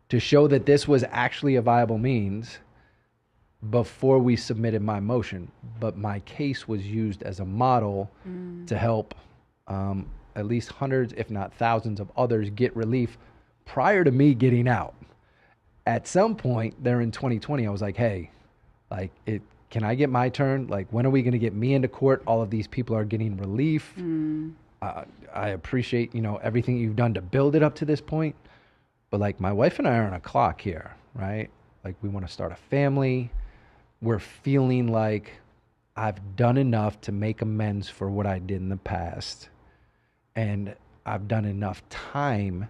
to show that this was actually a viable means before we submitted my motion. But my case was used as a model to help at least hundreds, if not thousands of others get relief prior to me getting out. At some point there in 2020, I was like, hey, like, can I get my turn? Like, when are we going to get me into court? All of these people are getting relief. I appreciate, everything you've done to build it up to this point. But like, my wife and I are on a clock here, right? Like, we want to start a family. We're feeling like I've done enough to make amends for what I did in the past. And I've done enough time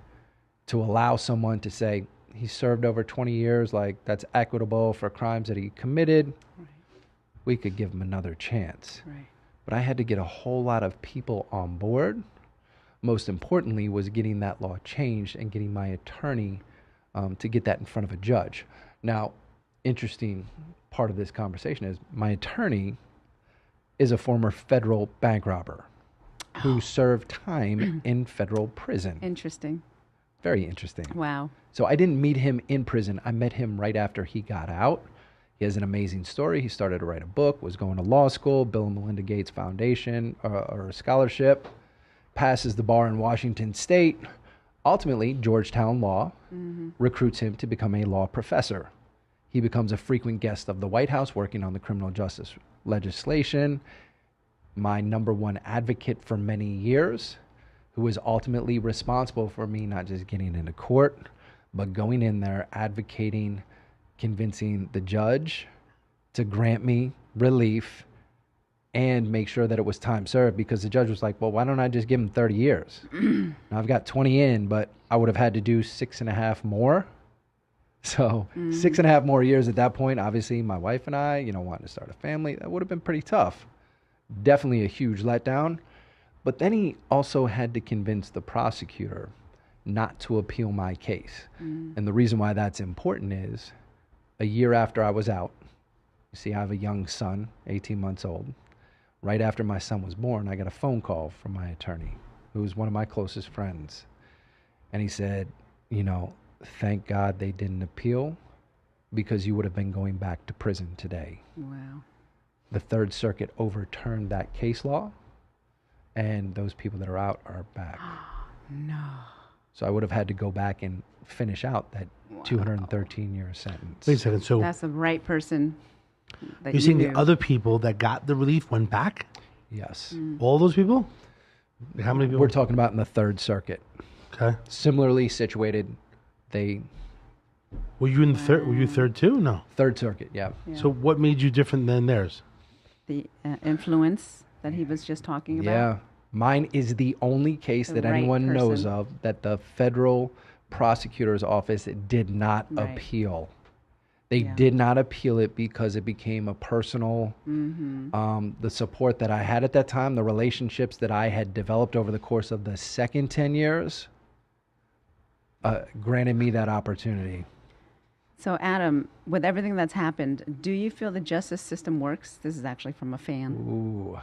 to allow someone to say, he served over 20 years, like, that's equitable for crimes that he committed. Right. We could give him another chance. Right. But I had to get a whole lot of people on board. Most importantly was getting that law changed and getting my attorney to get that in front of a judge. Now, interesting part of this conversation is my attorney is a former federal bank robber who served time in federal prison. Interesting. Very interesting. Wow. So I didn't meet him in prison. I met him right after he got out. He has an amazing story. He started to write a book, was going to law school, Bill and Melinda Gates Foundation, or a scholarship, passes the bar in Washington State. Ultimately, Georgetown Law recruits him to become a law professor. He becomes a frequent guest of the White House, working on the criminal justice legislation. My number one advocate for many years, who was ultimately responsible for me not just getting into court, but going in there, advocating, convincing the judge to grant me relief and make sure that it was time served, because the judge was like, well, why don't I just give him 30 years? Now I've got 20 in, but I would have had to do 6.5 more. So 6.5 more years at that point. Obviously, my wife and I, wanting to start a family, that would have been pretty tough. Definitely a huge letdown. But then he also had to convince the prosecutor not to appeal my case. And the reason why that's important is a year after I was out, you see, I have a young son, 18 months old. Right after my son was born, I got a phone call from my attorney, who was one of my closest friends. And he said, thank God they didn't appeal, because you would have been going back to prison today. Wow. The Third Circuit overturned that case law, and those people that are out are back. No. So I would have had to go back and finish out that 213-year sentence. Wait a second. So That's the right person that you're saying knew. the other people that got the relief went back? Yes. All those people? How many people? We're talking about in the Third Circuit. Okay. Similarly situated, they... Were you in the third? Were you third too? No. Third Circuit, yeah. So what made you different than theirs? The influence that he was just talking about. Yeah. Mine is the only case The that right anyone knows person. of that the federal prosecutor's office did not Right. appeal. They Yeah. did not appeal it because it became a personal, the support that I had at that time, the relationships that I had developed over the course of the second 10 years, granted me that opportunity. So, Adam, with everything that's happened, do you feel the justice system works? This is actually from a fan. Ooh.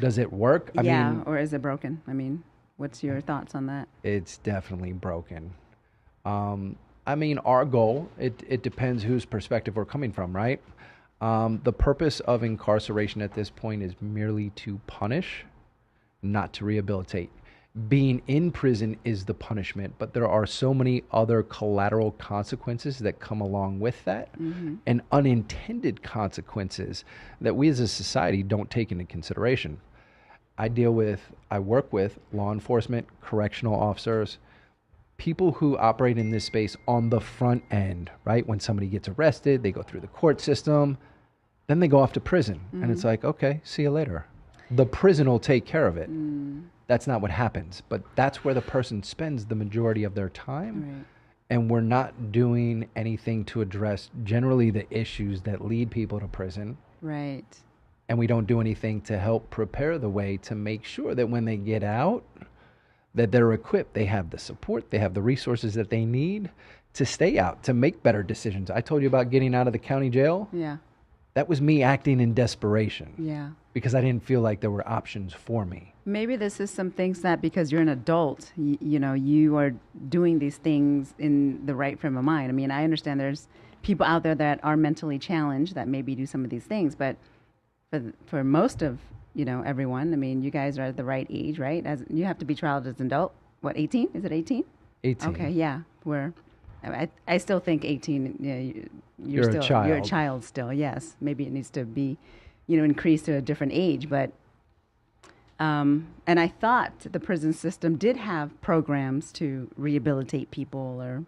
Does it work? I yeah, mean, or is it broken? I mean, what's your thoughts on that? it's definitely broken. I mean, our goal, it depends whose perspective we're coming from, right? The purpose of incarceration at this point is merely to punish, not to rehabilitate. Being in prison is the punishment, but there are so many other collateral consequences that come along with that, and unintended consequences that we as a society don't take into consideration. I work with law enforcement, correctional officers, people who operate in this space on the front end, right? When somebody gets arrested, they go through the court system, then they go off to prison. And it's like, okay, see you later. The prison will take care of it. That's not what happens, but that's where the person spends the majority of their time. Right. And we're not doing anything to address generally the issues that lead people to prison. Right. And we don't do anything to help prepare the way to make sure that when they get out, that they're equipped, they have the support, they have the resources that they need to stay out, to make better decisions. I told you about getting out of the county jail. Yeah. That was me acting in desperation. Yeah. Because I didn't feel like there were options for me. Maybe this is some things that because you're an adult, you are doing these things in the right frame of mind. I mean, I understand there's people out there that are mentally challenged that maybe do some of these things, but for most of, everyone, I mean, you guys are at the right age, right? As you have to be trialed as an adult. What, 18? Is it 18? 18. Okay, yeah. I still think 18, you're a child. You're a child still, yes. Maybe it needs to be, increased to a different age, but and I thought the prison system did have programs to rehabilitate people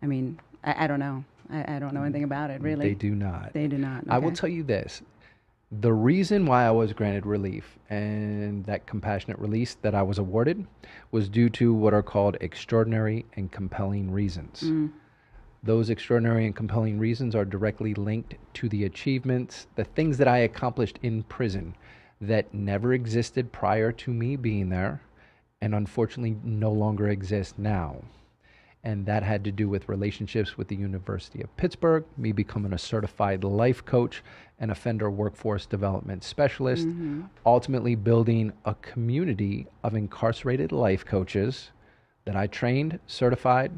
I don't know. I don't know anything about it, really. They do not. They do not. I will Okay. tell you this. The reason why I was granted relief and that compassionate release that I was awarded was due to what are called extraordinary and compelling reasons. Those extraordinary and compelling reasons are directly linked to the achievements, the things that I accomplished in prison that never existed prior to me being there and unfortunately no longer exist now. And that had to do with relationships with the University of Pittsburgh, me becoming a certified life coach and offender workforce development specialist, ultimately building a community of incarcerated life coaches that I trained, certified,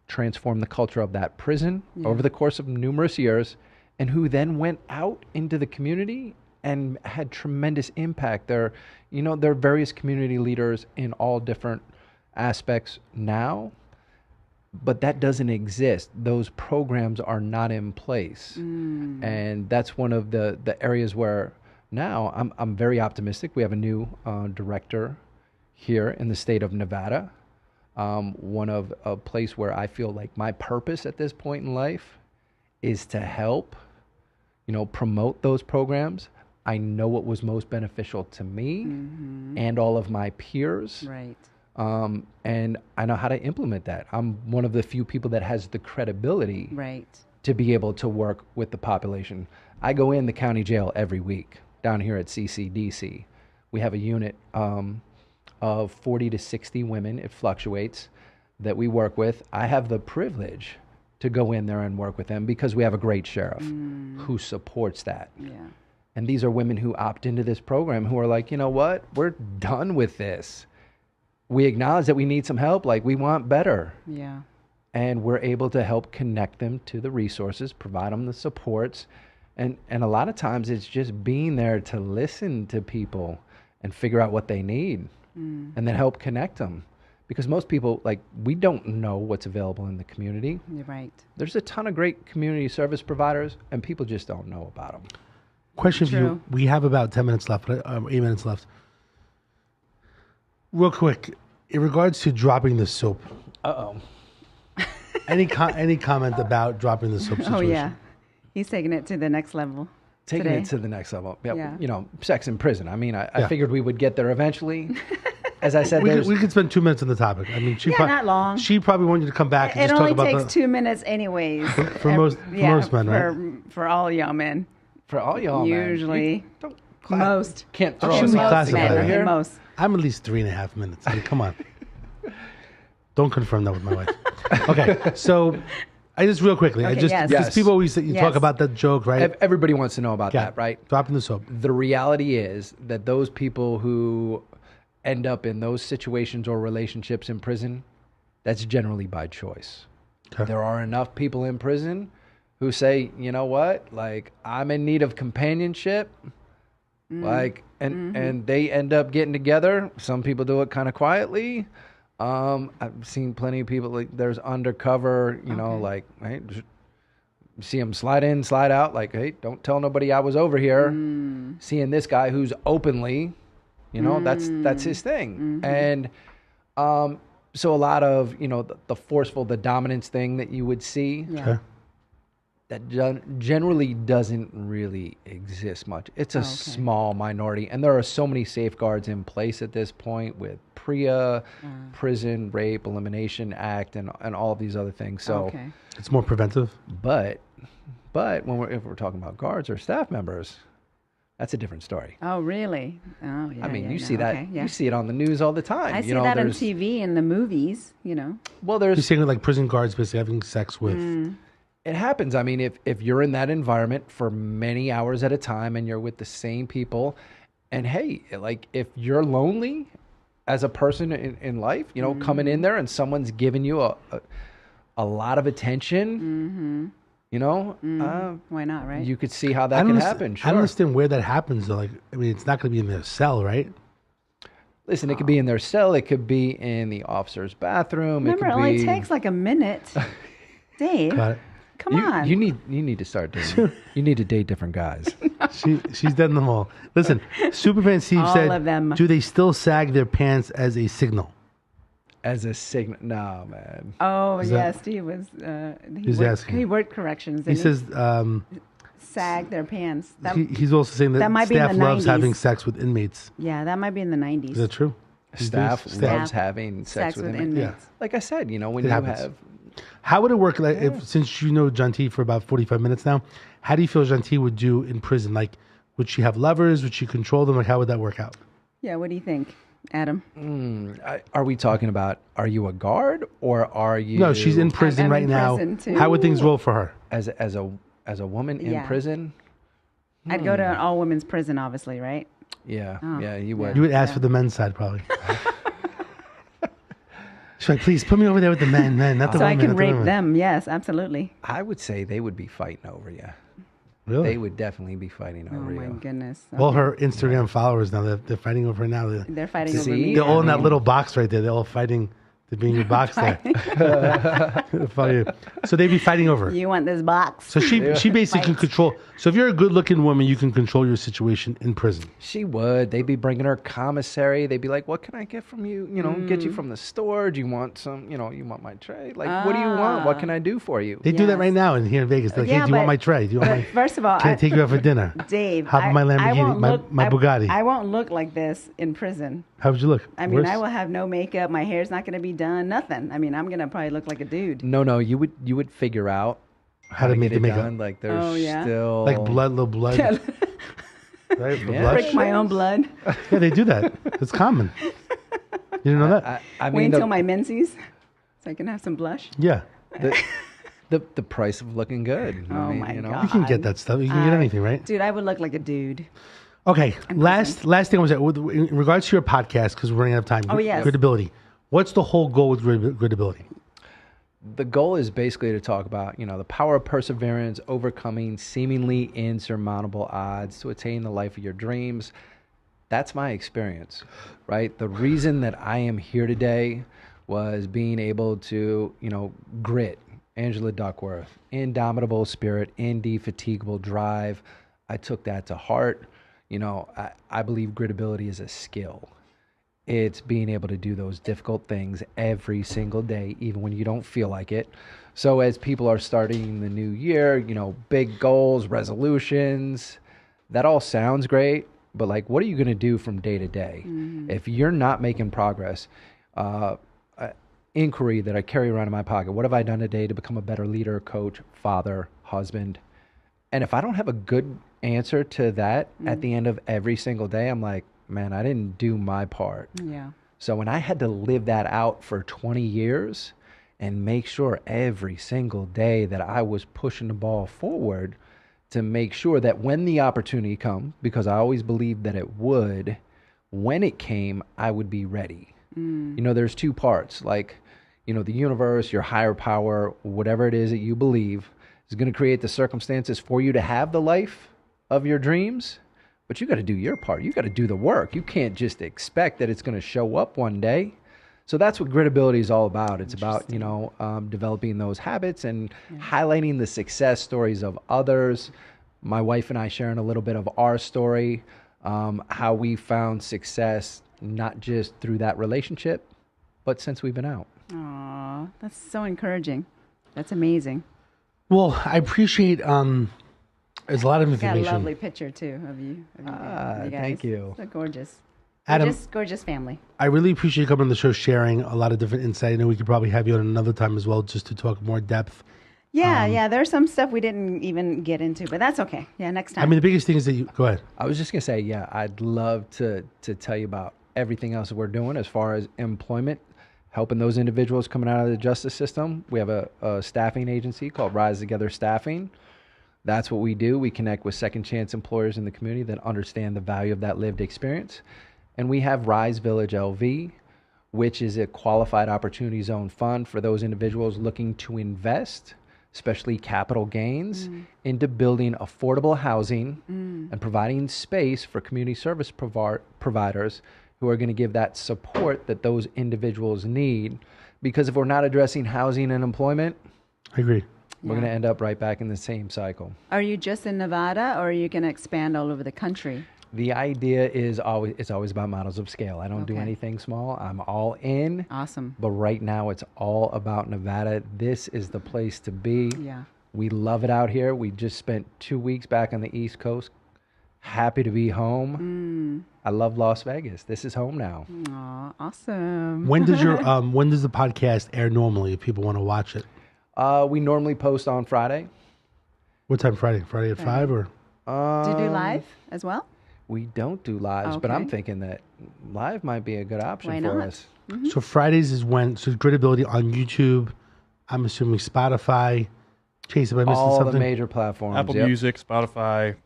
transformed the culture of that prison over the course of numerous years, and who then went out into the community and had tremendous impact. There are various community leaders in all different aspects now, but that doesn't exist. Those programs are not in place. And that's one of the areas where now I'm very optimistic. We have a new director here in the state of Nevada. One of a place where I feel like my purpose at this point in life is to help, promote those programs. I know what was most beneficial to me and all of my peers. Right. And I know how to implement that. I'm one of the few people that has the credibility to be able to work with the population. I go in the county jail every week down here at CCDC. We have a unit of 40 to 60 women, it fluctuates, that we work with. I have the privilege to go in there and work with them because we have a great sheriff who supports that. Yeah. And these are women who opt into this program who are like, you know what, we're done with this. We acknowledge that we need some help, like we want better. Yeah. And we're able to help connect them to the resources, provide them the supports. And a lot of times it's just being there to listen to people and figure out what they need and then help connect them. Because most people, we don't know what's available in the community. You're right. There's a ton of great community service providers and people just don't know about them. Question for True. you. We have about 10 minutes left, 8 minutes left. Real quick, in regards to dropping the soap, any comment about dropping the soap situation? Oh, yeah. He's taking it to the next level. Taking today. it to the next level. Yeah. Sex in prison. I mean, I figured we would get there eventually. As I said, we could spend 2 minutes on the topic. I mean, not long. She probably wanted you to come back and It just talk only about takes 2 minutes anyways. for most men, right? For all y'all men. For all y'all, man. Usually. Don't Most. Can't throw Should us we out classify together that? here. Most. I'm at least 3.5 minutes. I mean, come on. Don't confirm that with my wife. Okay, so I just real quickly. Okay, because yes. people always talk Yes. about that joke, right? Everybody wants to know about Yeah, that, right? Dropping the soap. The reality is that those people who end up in those situations or relationships in prison, that's generally by choice. Okay. There are enough people in prison who say, you know what, I'm in need of companionship, and they end up getting together. Some people do it kind of quietly. I've seen plenty of people, there's undercover, right? See them slide in, slide out, hey, don't tell nobody I was over here. Seeing this guy who's openly, that's his thing. And so a lot of, the forceful, the dominance thing that you would see, Okay. that generally doesn't really exist much. It's a small minority. And there are so many safeguards in place at this point with PREA, Prison Rape Elimination Act, and all of these other things. So, It's more preventive. but if we're talking about guards or staff members, That's a different story. Oh, really? Oh, yeah. I mean, yeah, you no, see that. okay, yeah. You see it on the news all the time. I see you know, that on there's- TV in the movies. Well, You're there's saying like prison guards basically having sex with. it happens. I mean, if you're in that environment for many hours at a time and you're with the same people, and hey, like if you're lonely as a person in life, coming in there and someone's giving you a lot of attention, Why not, right? you could see how I that don't can understand- happen. I Sure. don't understand where that happens though. Like, I mean, it's not going to be in their cell, right? Listen, it could be in their cell. It could be in the officer's bathroom. Remember, it it could only be. takes like a minute. Dave, Got it. come on. You need to start dating. You need to date different guys. She's dead in the hole. Listen, Superfan Steve All said, of them. do they still sag their pants as a signal? As a signal, no, man. Oh, Is yeah, that- Steve was. He's asking. He worked corrections. He says sag their pants. That, he's also saying that, that might be in staff the loves 90s. having sex with inmates. yeah, that might be in the 90s. Is that true? Staff Staff. loves having sex with inmates. inmates. Like I said, when It you happens. have How would it work? Like, since you know Janti for about 45 minutes now, how do you feel Janti would do in prison? Like, would she have lovers? Would she control them? Like, how would that work out? Yeah, what do you think, Adam? Are we talking about? Are you a guard or are you? No, she's in prison I'm right in now. prison, too. How would things roll for her? as a woman in Yeah. prison. I'd go to an all women's prison, obviously, right? Yeah, Oh, yeah, you would. You would ask for the men's side, probably. She's like, please put me over there with the men, not the So I women. can not the rape women." them. Yes, absolutely. I would say they would be fighting over you. Really? They would definitely be fighting Oh over my you. goodness. All Okay. her Instagram followers now, they're fighting over her now. They're fighting over See? me. They're all in I that mean- little box right there. They're all fighting to be in your box there. Funny. So they'd be fighting over her. You want this box? So she basically can Fight. control. So if you're a good looking woman, you can control your situation in prison. She would. They'd be bringing her commissary. They'd be like, "What can I get from you? Get you from the store. Do you want some? You want my tray? Like, what do you want? What can I do for you?" They do that Yes. right now in here in Vegas. They're like, Yeah, hey, do you want but- my tray? Do you want But my? first of all, Can I take you out for dinner? Dave, Hop in my I Lamborghini, won't look, my Bugatti. I won't look like this in prison. How would you look? I mean, Worse? I will have no makeup. My hair's not going to be done. Nothing. I mean, I'm going to probably look like a dude. No, you would figure out How to make get the it makeup. done. Like there's Oh, yeah? still Like blood, little blood. Right? For Yeah. blush? Prick my own blood. Yeah, they do that. It's common. You didn't know that? I Wait mean, until my menses so I can have some blush. Yeah. the price of looking good. Oh, I mean, my God. You can get that stuff. You can get anything, right? Dude, I would look like a dude. Okay. Last thing was that in regards to your podcast, because we're running out of time. Oh, yes. Gridability. What's the whole goal with gridability? The goal is basically to talk about, the power of perseverance, overcoming seemingly insurmountable odds to attain the life of your dreams. That's my experience, right? The reason that I am here today was being able to, grit, Angela Duckworth, indomitable spirit, indefatigable drive. I took that to heart. I believe gritability is a skill. It's being able to do those difficult things every single day, even when you don't feel like it. So as people are starting the new year, big goals, resolutions, that all sounds great, but like, what are you going to do from day to day? If you're not making progress, inquiry that I carry around in my pocket, what have I done today to become a better leader, coach, father, husband? And if I don't have a good answer to that at the end of every single day, I'm like, man, I didn't do my part. Yeah. So when I had to live that out for 20 years and make sure every single day that I was pushing the ball forward to make sure that when the opportunity come, because I always believed that it would, when it came, I would be ready. There's two parts, like, the universe, your higher power, whatever it is that you believe is going to create the circumstances for you to have the life of your dreams. But you got to do your part. You got to do the work. You can't just expect that it's going to show up one day. So that's what gritability is all about. It's about, developing those habits and highlighting the success stories of others. My wife and I sharing a little bit of our story, how we found success, not just through that relationship, but since we've been out. Aw, that's so encouraging. That's amazing. Well, I appreciate there's a lot of Got a information. lovely picture too of you. Guys. Thank you. So gorgeous. Adam- Gorgeous family. I really appreciate you coming on the show, sharing a lot of different insight. I know we could probably have you on another time as well, just to talk more depth Yeah. There's some stuff we didn't even get into, but that's okay. Yeah, next time. I mean, the biggest thing is that you go ahead. I was just gonna say, yeah, I'd love to tell you about everything else that we're doing as far as employment, helping those individuals coming out of the justice system. We have a staffing agency called Rise Together Staffing. That's what we do. We connect with second chance employers in the community that understand the value of that lived experience. And we have Rise Village LV, which is a qualified opportunity zone fund for those individuals looking to invest, especially capital gains, into building affordable housing and providing space for community service providers who are going to give that support that those individuals need. Because if we're not addressing housing and employment, I agree. we're going to end up right back in the same cycle. Are you just in Nevada, or are you going to expand all over the country? The idea is it's always about models of scale. I don't do Okay. anything small. I'm all in. Awesome. But right now it's all about Nevada. This is the place to be. Yeah. We love it out here. We just spent 2 weeks back on the East Coast. Happy to be home. I love Las Vegas. This is home now. Aw, awesome. When does when does the podcast air normally if people want to watch it? We normally post on Friday. What time Friday? Friday at 5 or? Do you do live as well? We don't do lives, but I'm Okay. thinking that live might be a good option Why for not? us. So Fridays is when, so Gridability on YouTube, I'm assuming Spotify. Chase, am I missing All something? the major platforms. Apple yep. Music, Spotify.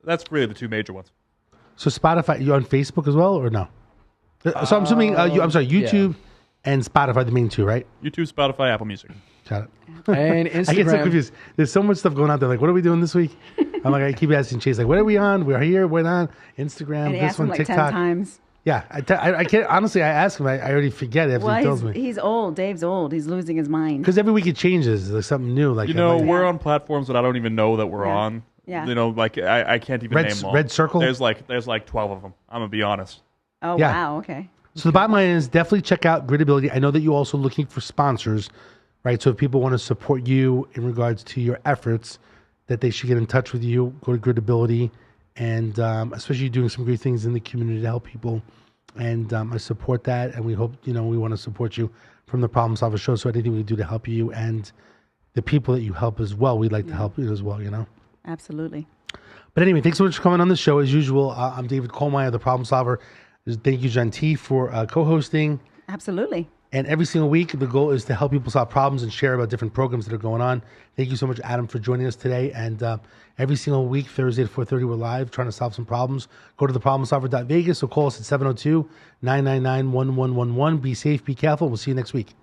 That's really the two major ones. So Spotify, you on Facebook as well or no? So I'm assuming, I'm sorry, YouTube and Spotify, the main two, right? YouTube, Spotify, Apple Music. Got it. And I get so Instagram. confused. There's so much stuff going out there. Like, what are we doing this week? I'm like, I keep asking Chase, like, what are we on? We're here. We're on Instagram. And he This asked him one, like 10 TikTok. times. Yeah, I can't. Honestly, I ask him. I already forget after he tells Well, me. he's old. Dave's old. He's losing his mind. Because every week it changes. There's something new. Like You know, like, we're on platforms that I don't even know that we're Yeah. on. Yeah. You know, like I can't even Red- name them all. Red Circle? There's like 12 of them. I'm gonna be honest. Oh, Yeah. wow. Okay. So the bottom line is definitely check out Gridability. I know that you're also looking for sponsors, right? So if people want to support you in regards to your efforts, that they should get in touch with you. Go to Gridability, and especially doing some great things in the community to help people. And I support that, and we hope we want to support you from the Problem Solver Show. So anything we do to help you and the people that you help as well, we'd like to help you as well. Absolutely. But anyway, thanks so much for coming on the show. As usual, I'm David Kohlmeier, the Problem Solver. Thank you, John T, for co-hosting. Absolutely. And every single week, the goal is to help people solve problems and share about different programs that are going on. Thank you so much, Adam, for joining us today. And every single week, Thursday at 4:30, we're live trying to solve some problems. Go to theproblemsolver.vegas or call us at 702-999-1111. Be safe, be careful. We'll see you next week.